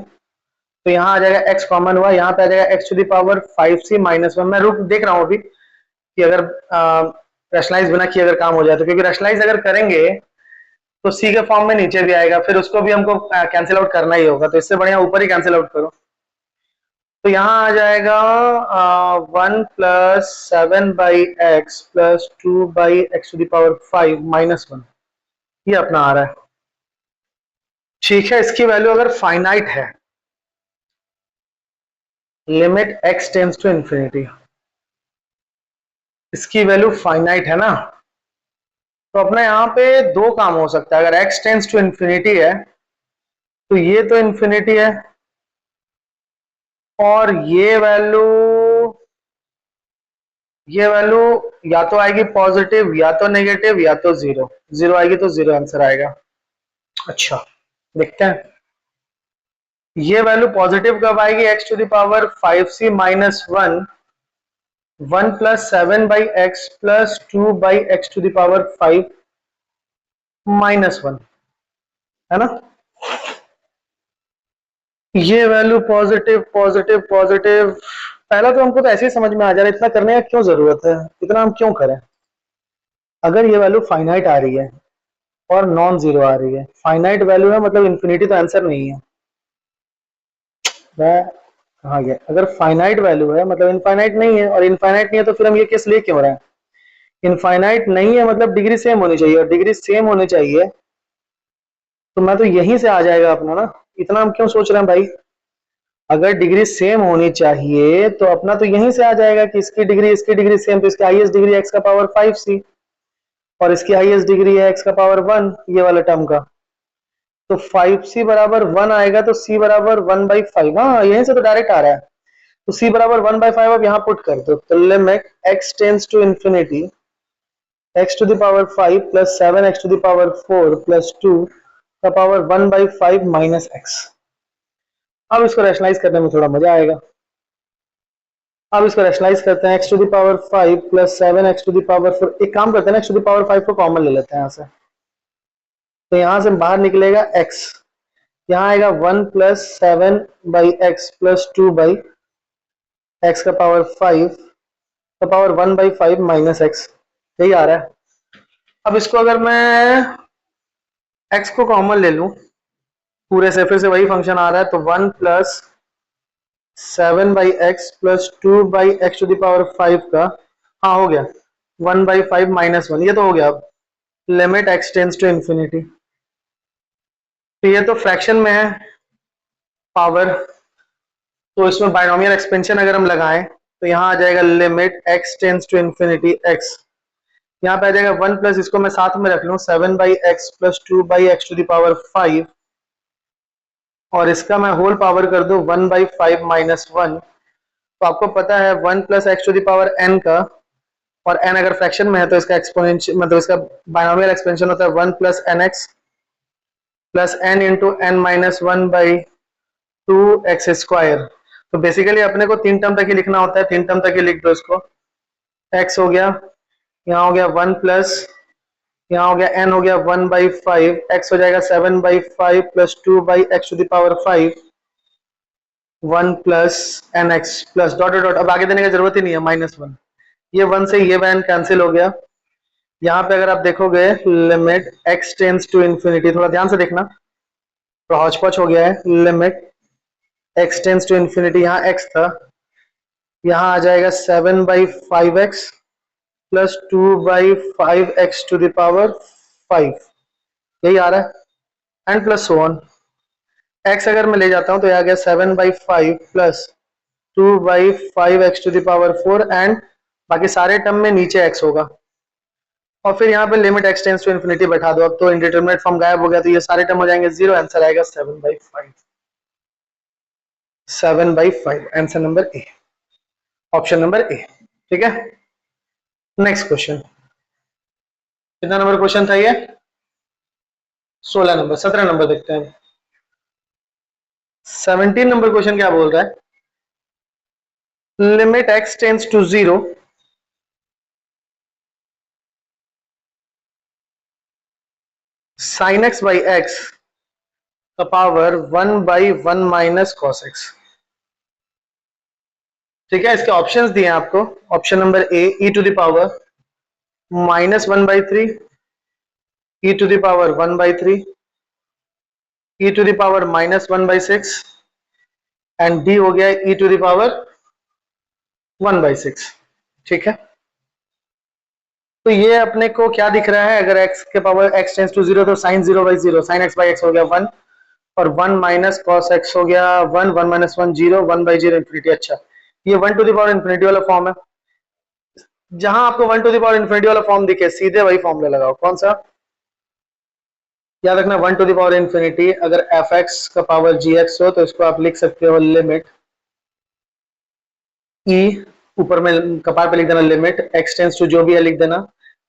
[SPEAKER 1] तो यहाँ आ जाएगा x कॉमन हुआ, यहाँ पे आ जाएगा x to the power 5c minus 1। मैं रुक देख रहा हूं अभी कि अगर रैशनलाइज बिना किए अगर काम हो जाए तो, क्योंकि रैशनलाइज अगर करेंगे तो c के फॉर्म में नीचे भी आएगा, फिर उसको भी हमको कैंसिल आउट करना ही होगा, तो इससे बढ़िया ऊपर ही कैंसिल आउट करो। तो यहाँ आ जाएगा 1 plus 7/x plus 2/x to the power 5 minus 1, ये अपना आ रहा है, ठीक है। इसकी वैल्यू अगर फाइनाइट है, limit x tends to infinity, इसकी वैल्यू फाइनाइट है ना, तो अपना यहाँ पे दो काम हो सकता है। अगर x टेंस टू इंफिनिटी है तो ये तो इन्फिनिटी है, और ये वैल्यू या तो आएगी पॉजिटिव, या तो नेगेटिव, या तो जीरो। जीरो आएगी तो जीरो आंसर आएगा। अच्छा, देखते हैं ये वैल्यू पॉजिटिव कब आएगी। X to the power 5c minus 1, 1 plus 7 by x plus 2 by x to the power 5 minus 1, है ना। ये वैल्यू पॉजिटिव पॉजिटिव पॉजिटिव, पहला तो हमको तो ऐसे ही समझ में आ जा रहा है, इतना करने का क्यों जरूरत है, इतना हम क्यों करें। अगर ये वैल्यू फाइनाइट आ रही है और नॉन जीरो आ रही है, फाइनाइट वैल्यू है मतलब इन्फिनिटी तो आंसर नहीं है। मैं कहाँ गया, अगर फाइनाइट वैल्यू है मतलब इनफाइनाइट नहीं है, और इनफाइनाइट नहीं है तो फिर हम ये केस ले क्यों रहे हैं। इनफाइनाइट नहीं है मतलब डिग्री सेम होनी चाहिए, और डिग्री सेम होनी चाहिए तो मैं तो यहीं से आ जाएगा अपना ना, इतना हम क्यों सोच रहे हैं भाई। अगर डिग्री सेम होनी चाहिए तो अपना तो यहीं से आ जाएगा कि इसकी डिग्री सेम, तो इसकी हाईएस्ट डिग्री एक्स का पावर 5c, और इसकी हाईएस्ट डिग्री है एक्स का पावर 1, ये वाला टर्म का। तो 5c बराबर 1 आएगा, तो c बराबर 1/5। हाँ, यहीं से तो डायरेक्ट आ रहा है। तो c बराबर 1/5 अब यहाँ पुट कर दो, तो limit x tends to infinity x to the power 5 plus 7x to the power 4 plus 2 का पावर 1/5 माइनस x। अब इसको रैशनलाइज करने में थोड़ा मजा आएगा। अब इसको रैशनलाइज करते हैं, x to the power 5 plus 7x to the power 4। एक काम करते हैं ना, x टू द पावर 5 को कॉमन ले लेते हैं यहाँ से, तो यहाँ से बाहर निकलेगा x, यहाँ आएगा 1 plus 7 by x plus 2 by x का पावर 5 का पावर 1/5 माइनस एक्स, यही आ रहा है। अब इसको अगर मैं x को कॉमन ले लूं पूरे से, फिर से वही फंक्शन आ रहा है, तो 1 plus 7/x plus 2/x to the power 5 का, हाँ हो गया 1/5 माइनस 1, ये तो हो गया। अब limit x tends to infinity, तो ये तो फ्रैक्शन में है पावर, तो इसमें बायनोमियल एक्सपेंशन अगर हम लगाएं तो यहाँ आ जाएगा limit x tends to infinity x, यहाँ पे आ जाएगा 1 प्लस, इसको मैं साथ में रख लूं 7/x plus 2/x to the power 5, और इसका मैं होल पावर कर दूं 1/5 माइनस 1। तो आपको पता है 1 plus x to the power n का, और n अगर फ्रैक्शन में है तो इसका एक्सपोनेंशियल मतलब इसका बायनोमियल एक्सपेंशन होता है 1 plus n x plus n into n minus 1/2x²। तो बेसिकली अपने को तीन टर्म तक ही लिखना होता है, तीन टर्म तक ही लिख दो इसको। x हो गया, यहाँ हो गया 1 प्लस, यहाँ हो गया n हो गया 1/5, x हो जाएगा 7/5 plus 2/x to the power 5, 1 plus n x plus dot dot, अब आगे देने की जरूरत ही नहीं है माइनस 1। ये 1 से ये वन कैंसिल हो गया। यहाँ पे अगर आप देखोगे limit x tends to infinity, थोड़ा ध्यान से देखना, तो हौच पौच हो गया है। Limit x tends to infinity, यहाँ x था, यहाँ आ जाएगा 7/5x plus 2/5x to the power 5, यही आ रहा है, and plus so on. x अगर मैं ले जाता हूँ तो आ गया 7/5 plus 2/5x to the power 4, and बाकी सारे टर्म में नीचे x होगा, और फिर यहाँ पे limit x tends to infinity बैठा दो। अब तो इंडिटरमिनेट फॉर्म गायब हो गया, तो ये सारे टर्म हो जाएंगे जीरो, आंसर आएगा 7/5। 7/5 answer number A, option number ए। ठीक है, नेक्स्ट क्वेश्चन, कितना नंबर क्वेश्चन था ये, 16 नंबर। 17 नंबर देखते हैं। 17 नंबर क्वेश्चन क्या बोल रहा है, limit x tends to 0 sin x by x का पावर 1/1 माइनस cos x। ठीक है, इसके ऑप्शंस दिए हैं आपको। Option number A e to the power -1/3, e to the power 1/3, e to the power -1/6, and D हो गया e टू द पावर 1/6। ठीक है, तो ये अपने को क्या दिख रहा है, अगर x के पावर x टेंड्स टू 0 तो sin 0/0 sin x by x हो गया 1, और 1 माइनस cos x हो गया 1, 1 माइनस 1 0, 1/0 इंफिनिटी। अच्छा, ये 1 टू द पावर इंफिनिटी वाला फॉर्म है। जहां आपको 1 टू द पावर इंफिनिटी वाला फॉर्म दिखे सीधे वही फॉर्मूला लगाओ। कौन सा, याद रखना 1 टू द पावर इंफिनिटी, अगर एफ एक्स का पावर जी एक्स हो तो इसको आप लिख सकते हो लिमिट ई, ऊपर में कपार पे लिख देना लिमिट एक्स टेंस टू जो भी है लिख देना,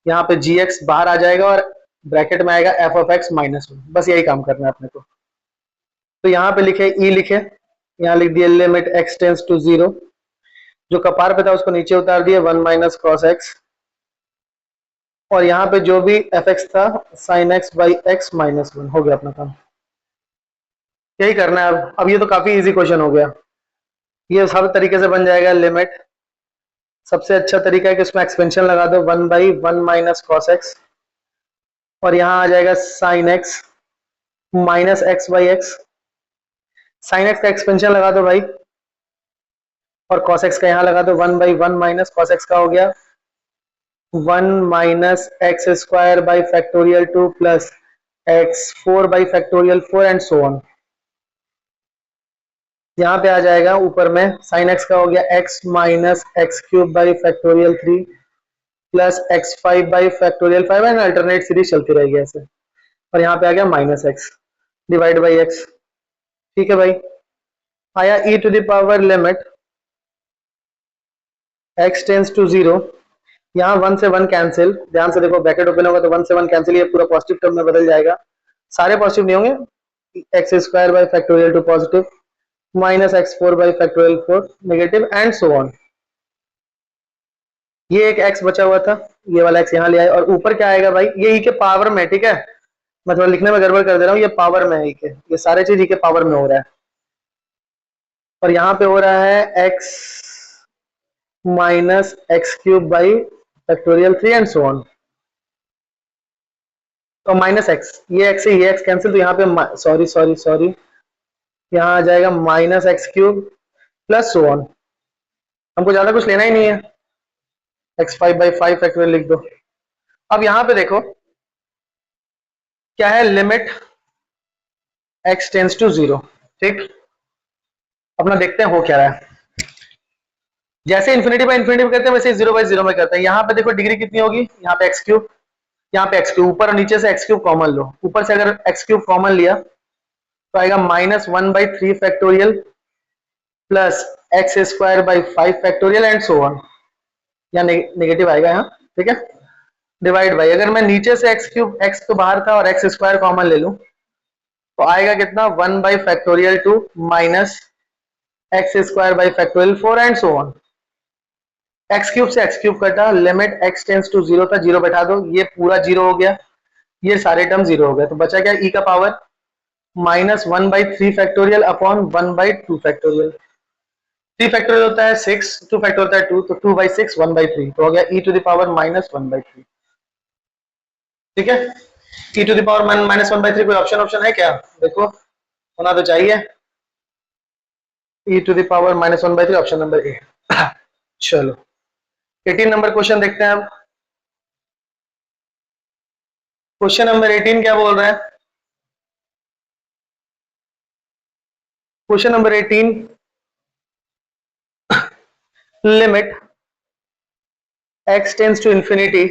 [SPEAKER 1] यहाँ पे जी एक्स बाहर आ जाएगा और ब्रैकेट में आएगा एफ ऑफ एक्स माइनस 1, बस यही काम करना है अपने को। तो यहाँ पे लिखे ई लिखे, यहाँ लिख दिए लिमिट एक्स टेंस टू 0, जो कपार पे था उसको नीचे उतार दिए 1 माइनस कॉस एक्स, और यहाँ पे जो भी एफ एक्स था sign x by X minus 1, हो गया अपना काम। यही करना है अब ये तो काफी इजी क्वेश्चन हो गया, ये हर तरीके से बन जाएगा लिमिट। सबसे अच्छा तरीका है कि उसमें एक्सपेंशन लगा दो 1 बाई 1 माइनस कॉस एक्स, और यहाँ आ जाएगा sign x minus x by x, sine x का एक्सपेंशन लगा दो भाई, और कॉस एक्स का यहाँ लगा दो 1 बाई 1 माइनस कॉस एक्स का हो गया 1 minus x square by factorial 2 plus x 4 by factorial 4 and so on. यहाँ पे आ जाएगा ऊपर में साइन एक्स का हो गया x minus x cube by factorial 3 plus x 5 by factorial 5 and alternate series चलती रहेगी ऐसे, और यहाँ पे आ गया minus x divide by x. ठीक है भाई, आया e to the power limit x tends to 0, यहाँ 1 से 1 कैंसिल, ध्यान से देखो ब्रैकेट ओपन होगा तो 1 से 1 कैंसिल, ये पूरा पॉजिटिव टर्म में बदल जाएगा, सारे पॉजिटिव नहीं होंगे, x square by factorial 2 positive minus x 4 by factorial 4 negative and so on. ये एक x बचा हुआ था, ये वाला x यहाँ ले आए, और ऊपर क्या आएगा भाई, ये e के पावर में, ठीक है, मैं थोड़ा लिखने में गड़बड़ कर दे रहा हूँ, ये पावर में है e के, ये सारे चीज e के पावर में हो रहा है, और यहाँ पे हो रहा है x minus x cube by factorial 3 and so on, तो माइनस एक्स, ये x से ये x कैंसिल, तो यहाँ पे सॉरी सॉरी सॉरी, यहाँ आ जाएगा minus x cube plus so on, हमको ज्यादा कुछ लेना ही नहीं है, एक्स 5 बाई 5 फैक्टोरियल लिख दो। अब यहाँ पे देखो क्या है, लिमिट x टेंस टू 0, ठीक, अपना देखते हैं हो क्या रहा है, जैसे इन्फिनिटी बाई इन्फिनिटी में करते हैं वैसे 0 बाई 0 में करते हैं। यहाँ पे देखो डिग्री कितनी होगी, यहाँ पे एक्स क्यूब, यहाँ पे एक्स क्यूब, ऊपर और नीचे से एक्स क्यूब कॉमन लो, ऊपर से अगर एक्स क्यूब कॉमन लिया तो आएगा minus 1 by 3 factorial plus x square by 5 factorial and so on, यहाँ नेगेटिव आएगा यहाँ, ठीक है, डिवाइड बाई, अगर मैं नीचे से एक्स क्यूब, एक्स तो बाहर था और एक्स स्क्वायर कॉमन ले लूं तो आएगा कितना 1 by factorial 2 minus x square by factorial 4 and so on. X cube से एक्स क्यूब कटा, लिमिट एक्स टेंस टू 0 था, 0 बैठा दो, ये पूरा 0 हो गया, ये सारे टर्म 0 हो गए, तो बचा क्या, e का power minus 1 by 3 factorial upon 1 by 2 factorial, 3 factorial होता है 6, 2 फैक्टोरियल होता है 2, तो 2 बाई 6 1 बाई 3, तो हो गया e to the power minus 1 by 3। ठीक है, e to the power minus 1 by 3, कोई ऑप्शन है क्या, देखो होना तो चाहिए, e to the power minus 1 by 3, option number A. चलो 18 नंबर क्वेश्चन देखते हैं अब। क्वेश्चन नंबर 18 क्या बोल रहा है, question number 18, limit x tends to infinity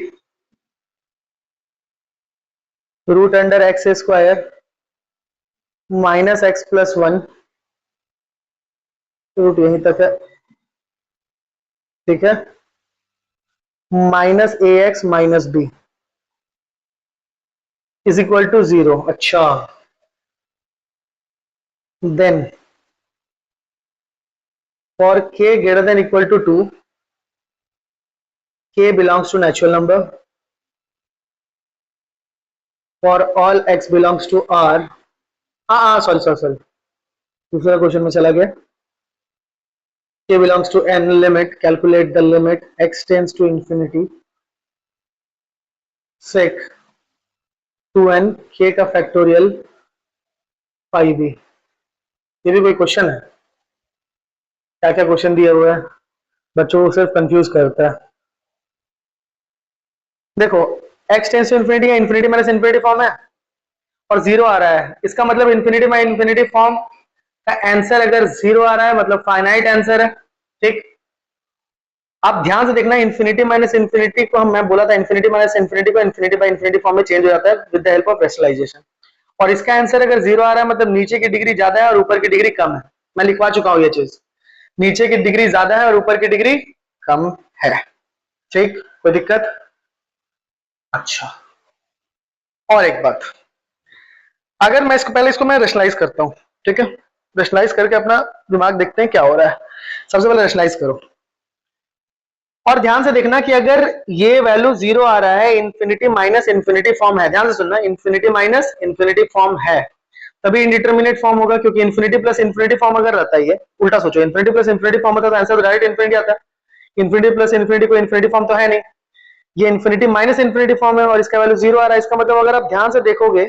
[SPEAKER 1] root under x square minus x plus 1, root यहीं तक है, ठीक है, minus A x minus B is equal to 0। अच्छा, then for k greater than equal to 2, k belongs to natural number, for all x belongs to r, हाँ सॉरी सॉरी सॉरी, दूसरा क्वेश्चन में चला गया, k belongs to n, limit, calculate the limit x tends to infinity sec 2n k का फैक्टोरियल 5b। ये भी कोई क्वेश्चन है, क्या क्या क्वेश्चन दिया हुआ है, बच्चों को सिर्फ कंफ्यूज करता है। देखो x टेंस टू इंफिनिटी का इंफिनिटी माइनस इंफिनिटी फॉर्म है और 0 आ रहा है, इसका मतलब इंफिनिटी माइनस इंफिनिटी फॉर्म का आंसर अगर 0 आ रहा है मतलब फाइनाइट आंसर है, ठीक। आप ध्यान से देखना, इंफिनिटी माइनस इंफिनिटी को मैं बोला था, इंफिनिटी माइनस इंफिनिटी को इंफिनिटी बाय इंफिनिटी फॉर्म में चेंज हो जाता है with the help of rationalisation. और इसका आंसर अगर 0 आ रहा है मतलब नीचे की डिग्री ज्यादा है और ऊपर की डिग्री कम है। मैं लिखवा चुका हूं ये चीज, नीचे की डिग्री ज्यादा है और ऊपर की डिग्री कम है। ठीक, कोई दिक्कत? अच्छा, और एक बात, अगर मैं इसको पहले इसको मैं रेशनलाइज करता हूं, ठीक है, रेशनलाइज करके अपना दिमाग देखते हैं क्या हो रहा है। सबसे पहले रेशनलाइज करो और ध्यान से देखना कि अगर ये वैल्यू 0 आ रहा है, इंफिनिटी माइनस इंफिनिटी फॉर्म है, ध्यान से सुनना, इंफिनिटी माइनस इंफिनिटी फॉर्म है, तभी इंडिटरमिनेट फॉर्म होगा, क्योंकि इंफिनिटी प्लस इंफिनिटी फॉर्म अगर रहता है, ये उल्टा सोचो, इंफिनिटी प्लस इंफिनिटी फॉर्म होता है तो आंसर तो डायरेक्ट इंफिनिटी आता है। इंफिनिटी प्लस इंफिनिटी को इंफिनिटी फॉर्म तो है नहीं, ये इंफिनिटी माइनस इंफिनिटी फॉर्म है और इसका वैल्यू 0 आ रहा है। इसका मतलब अगर आप ध्यान से देखोगे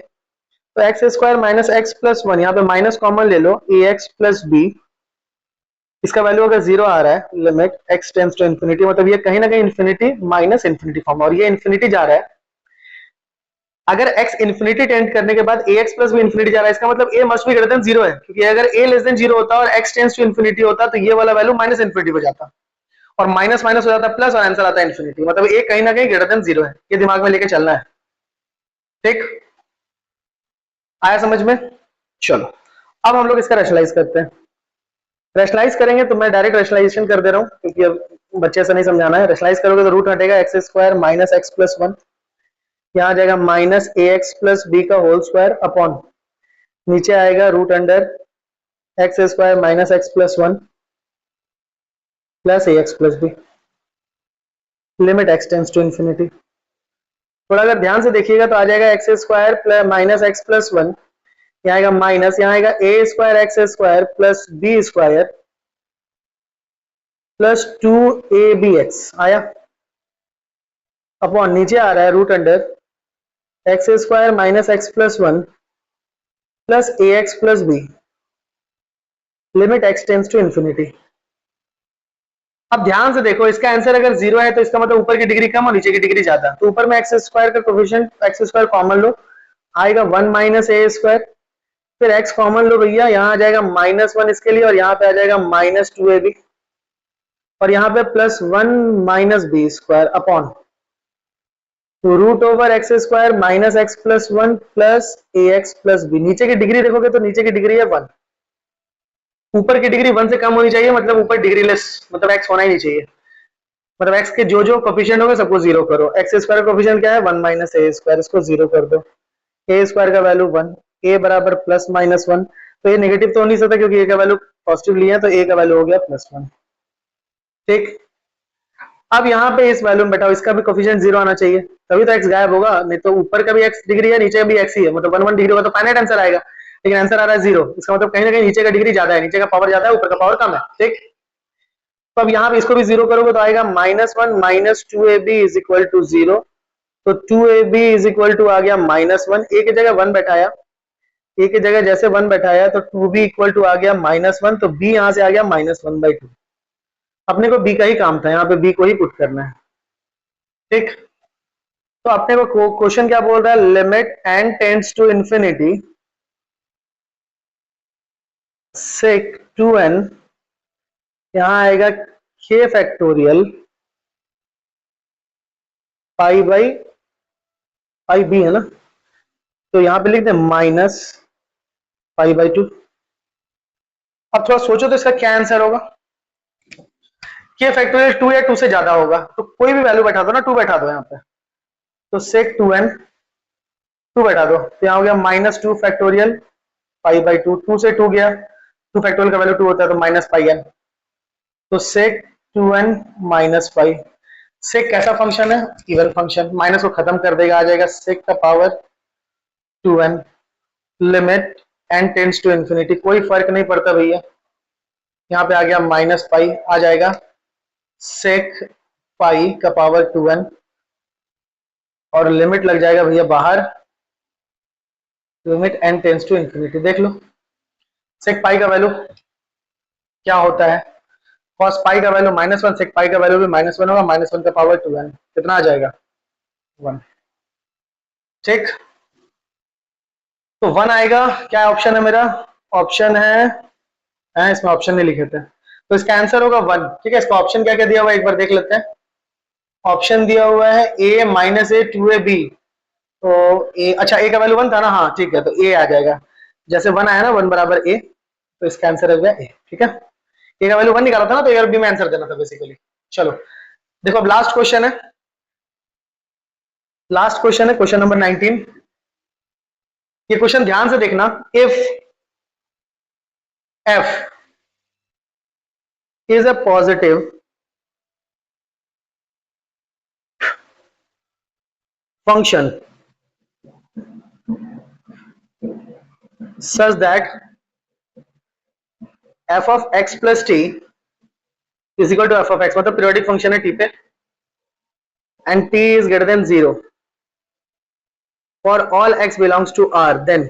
[SPEAKER 1] तो x square minus x plus one, यहाँ पे माइनस कॉमन ले लो, ए एक्स प्लस बी, इसका वैल्यू अगर 0 आ रहा है, limit x tends to infinity, मतलब ये कहीं ना कहीं इंफिनिटी माइनस इंफिनिटी फॉर्म, और ये इंफिनिटी जा रहा है। अगर x इंफिनिटी टेंड करने के बाद ax प्लस भी इंफिनिटी जा रहा है, इसका मतलब a must be greater than 0 है, क्योंकि अगर a लेस देन 0 होता और x टेंड्स टू इंफिनिटी होता तो ये वाला वैल्यू माइनस इंफिनिटी हो जाता, और माइनस माइनस हो जाता प्लस, और आंसर आता है इंफिनिटी, मतलब a कहीं ना कहीं ग्रेटर देन 0 है, ये दिमाग में लेके चलना है। ठीक, आया समझ में? चलो अब हम लोग इसका रैशनलाइज करते हैं। रैशनलाइज करेंगे तो मैं डायरेक्ट रैशनलाइजेशन कर दे रहा हूँ, क्योंकि अब बच्चे से नहीं समझाना है। रैशनलाइज करोगे तो रूट हटेगा x square minus x plus one, यहाँ आ जाएगा माइनस ए एक्स प्लस बी का होल स्क्वायर अपॉन, नीचे आएगा root under x square minus x plus one plus A x plus B, limit x tends to infinity. थोड़ा अगर ध्यान से देखिएगा तो आ जाएगा x square plus minus x plus one, यहाँ आएगा माइनस, यहाँ आएगा a square x square plus b square plus two A B x आया, अपॉन नीचे आ रहा है root under x square minus x plus one plus A x plus B, limit x tends to infinity. अब ध्यान से देखो, इसका आंसर अगर 0 है तो इसका मतलब ऊपर की डिग्री कम और नीचे की डिग्री ज्यादा, तो ऊपर में एक्स स्क्वायर का कोफिशिएंट एक्स स्क्वायर कॉमन लो, आएगा 1 माइनस ए स्क्वायर, फिर एक्स कॉमन लो भैया, यहाँ आ जाएगा माइनस वन इसके लिए, और यहाँ पे आ जाएगा माइनस टू ए बी, और यहाँ पे plus one minus b square upon root over x square minus x plus one plus ए एक्स प्लस बी। नीचे की डिग्री देखोगे तो नीचे की डिग्री है 1, ऊपर की डिग्री 1 से कम होनी चाहिए, मतलब ऊपर डिग्री लेस, मतलब x होना ही नहीं चाहिए, मतलब x के जो जो कोफिशिएंट होंगे सबको 0 करो। एक्स स्क्वायर का कोफिशिएंट क्या है 1 माइनस ए स्क्वायर, इसको 0 कर दो, ए स्क्वायर का वैल्यू 1, ए बराबर प्लस माइनस 1, तो ये नेगेटिव तो हो नहीं सकता क्योंकि ए का वैल्यू पॉजिटिव लिया है, तो ए का वैल्यू हो गया प्लस 1। ठीक, अब यहाँ पे इस वैल्यू में बैठाओ, इसका भी कोफिशिएंट 0 आना चाहिए, तभी तो x गायब होगा, नहीं तो ऊपर का भी x डिग्री है नीचे का भी x ही है, मतलब 1 1 डिग्री होगा तो फाइनाइट आंसर आएगा, लेकिन आंसर आ रहा है 0, इसका मतलब कहीं ना कहीं नीचे का डिग्री ज्यादा है, नीचे का पावर ज्यादा है, ऊपर का पावर कम है। ठीक, तो अब यहाँ पे इसको भी 0 करोगे तो आएगा minus one minus two A b is equal to 0, तो two A b is equal to आ गया माइनस वन, ए की जगह 1 बैठाया, ए की जगह जैसे 1 बैठाया तो टू बी इक्वल टू आ गया माइनस वन, तो बी यहाँ से आ गया माइनस वन बाई टू, अपने को बी का ही काम था, यहाँ पे बी को ही पुट करना है। ठीक, तो अपने को क्वेश्चन क्या बोल रहा है, limit n tends to infinity sec two n, यहां आएगा k factorial pi by pi B है ना, तो यहां पे लिख दे माइनस पाई बाई टू। अब थोड़ा सोचो तो इसका क्या आंसर होगा, k फैक्टोरियल 2 या 2 से ज्यादा होगा, तो कोई भी वैल्यू बैठा दो ना, 2 बैठा दो यहाँ पे, तो सेक टू एन 2 बैठा दो, तो यहाँ हो गया minus two factorial pi by to, 2 से 2 गया, 2 फैक्टोरियल का वैल्यू 2 होता है तो माइनस पाई एन, तो सेक टू एन माइनस पाई। सेक कैसा फंक्शन है, इवन फंक्शन, माइनस को खत्म कर देगा, आ जाएगा सेक का power to n, limit n tends to infinity, कोई फर्क नहीं पड़ता भैया, यहाँ पे आ गया माइनस पाई, आ जाएगा सेक पाई का पावर टू एन, और लिमिट लग जाएगा भैया बाहर, limit n tends to infinity. देख लो सेक पाई का वैल्यू क्या होता है, कॉस पाई का वैल्यू माइनस वन, सेक पाई का वैल्यू भी माइनस वन होगा, माइनस वन का पावर टू एन, कितना आ जाएगा 1। ठीक, तो 1 आएगा, क्या ऑप्शन है मेरा, ऑप्शन है इसमें ऑप्शन नहीं लिखे थे, तो इसका आंसर होगा 1। ठीक है, इसका ऑप्शन क्या क्या दिया हुआ है एक बार देख लेते हैं। ऑप्शन दिया हुआ है a minus a two A b, तो ए, अच्छा ए का वैल्यू 1 था ना, हाँ ठीक है, तो ए आ जाएगा, जैसे 1 आया ना 1 बराबर ए, तो इसका आंसर हो गया ए। ठीक है, ए का वैल्यू 1 निकाला था ना, तो ए और बी में आंसर देना था बेसिकली। चलो देखो अब लास्ट क्वेश्चन है, लास्ट क्वेश्चन है क्वेश्चन नंबर 19। ये क्वेश्चन ध्यान से देखना, if F is a positive function such that f of x plus t is equal to f of x, मतलब पीरियोडिक फंक्शन है t पे, and t is greater than 0 for all x belongs to R, then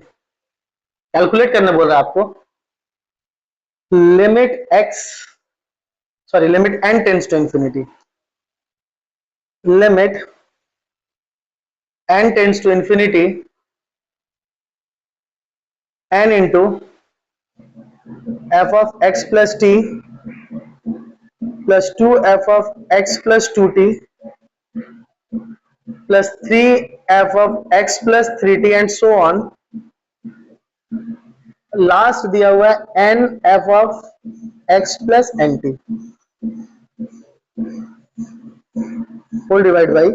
[SPEAKER 1] calculate करने बोल रहा है आपको, limit n tends to infinity, limit n tends to infinity n into f of x plus t plus 2f of x plus 2t plus 3f of x plus 3t and so on, last दिया हुआ है n f of x plus nt whole divide by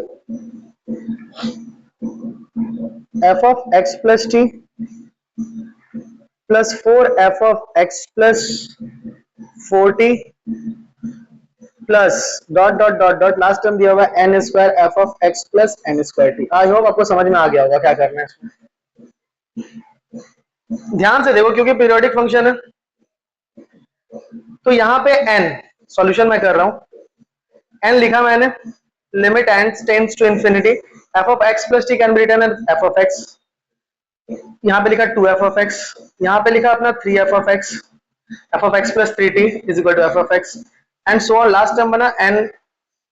[SPEAKER 1] f of x plus t plus 4f of x plus 4t plus dot dot dot dot, last term दिया हुआ है n square f of x plus n square t। I hope आपको समझ में आ गया होगा क्या करना है इसमें। ध्यान से देखो क्योंकि पीरियोडिक फंक्शन है, तो यहां पे n सॉल्यूशन मैं कर रहा हूं, n लिखा मैंने, limit n tends to infinity, f of x plus t can be written as f of x, यहां पे लिखा 2f of x, यहां पे लिखा अपना 3f of x, f of x plus 3t is equal to f of x and so on, last term बना n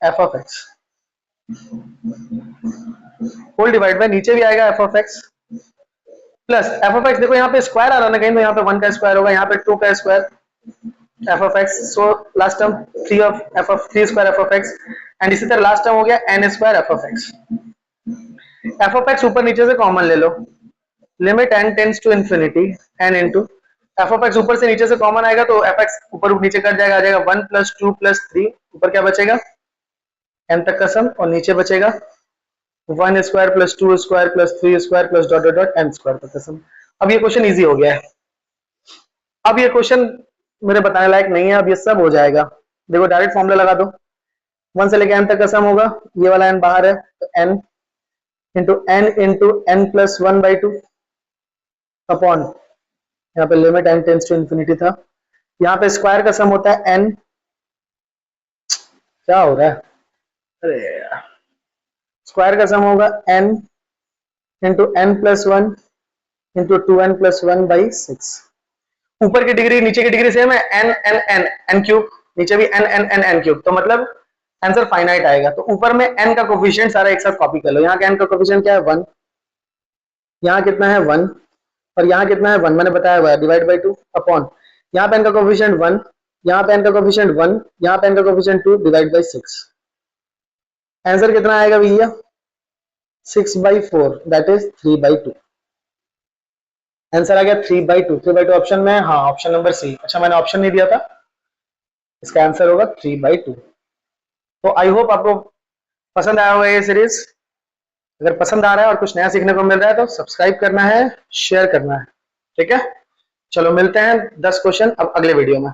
[SPEAKER 1] f of x whole divide by, नीचे भी आएगा f of x plus f of x, देखो यहाँ पे स्क्वायर आ रहा ना कहीं, तो यहाँ पे 1 का स्क्वायर होगा, यहाँ पे 2 का square f of x, so last term 3 of f of 3 square f of x and इसी तरह लास्ट टर्म हो गया n square f of x। f of x ऊपर नीचे से कॉमन ले लो, limit n tends to infinity n into f of x, ऊपर से नीचे से कॉमन आएगा तो f x ऊपर नीचे कट जाएगा, आ जाएगा 1 प्लस 2 प्लस 3, ऊपर क्या बचेगा n तक का सम, और नीचे बचेगा 1 square plus 2 square plus 3 square plus dot dot dot n square तक का सम। अब ये क्वेश्चन इजी हो गया है, अब ये क्वेश्चन मेरे बताने लायक नहीं है, अब ये सब हो जाएगा। देखो डायरेक्ट फॉर्मूला लगा दो, 1 से लेके n तक का सम होगा, ये वाला n बाहर है तो n into n plus 1 by 2 upon, यहाँ पे limit n tends to infinity था, यहाँ पे स्क्वायर का सम होता है n, क्या हो रहा है, अरे यार, स्क्वायर का सम होगा n into n plus 1 into 2n plus 1 by 6, ऊपर की डिग्री नीचे की डिग्री सेम है, n n n n cube, नीचे भी n n n n cube, तो मतलब आंसर फाइनाइट आएगा। तो ऊपर में n का कोफिशिएंट सारा एक साथ कॉपी कर लो, यहाँ का n का कोफिशिएंट क्या है 1, यहाँ कितना है 1, और यहाँ कितना है 1 मैंने बताया हुआ है, डिवाइड बाई 2 अपॉन, यहाँ पे n का कोफिशिएंट 1, यहाँ पे n का कोफिशिएंट 1, यहाँ पे n का कोफिशिएंट 2, डिवाइड बाई 6, आंसर कितना आएगा भैया 6/4, दैट इज 3/2, आंसर आ गया 3/2। 3/2 ऑप्शन में, हाँ ऑप्शन नंबर सी, अच्छा मैंने ऑप्शन नहीं दिया था, इसका आंसर होगा 3/2। तो आई होप आपको पसंद आया होगा ये सीरीज, अगर पसंद आ रहा है और कुछ नया सीखने को मिल रहा है तो सब्सक्राइब करना है, शेयर करना है, ठीक है। चलो मिलते हैं 10 क्वेश्चन अब अगले वीडियो में।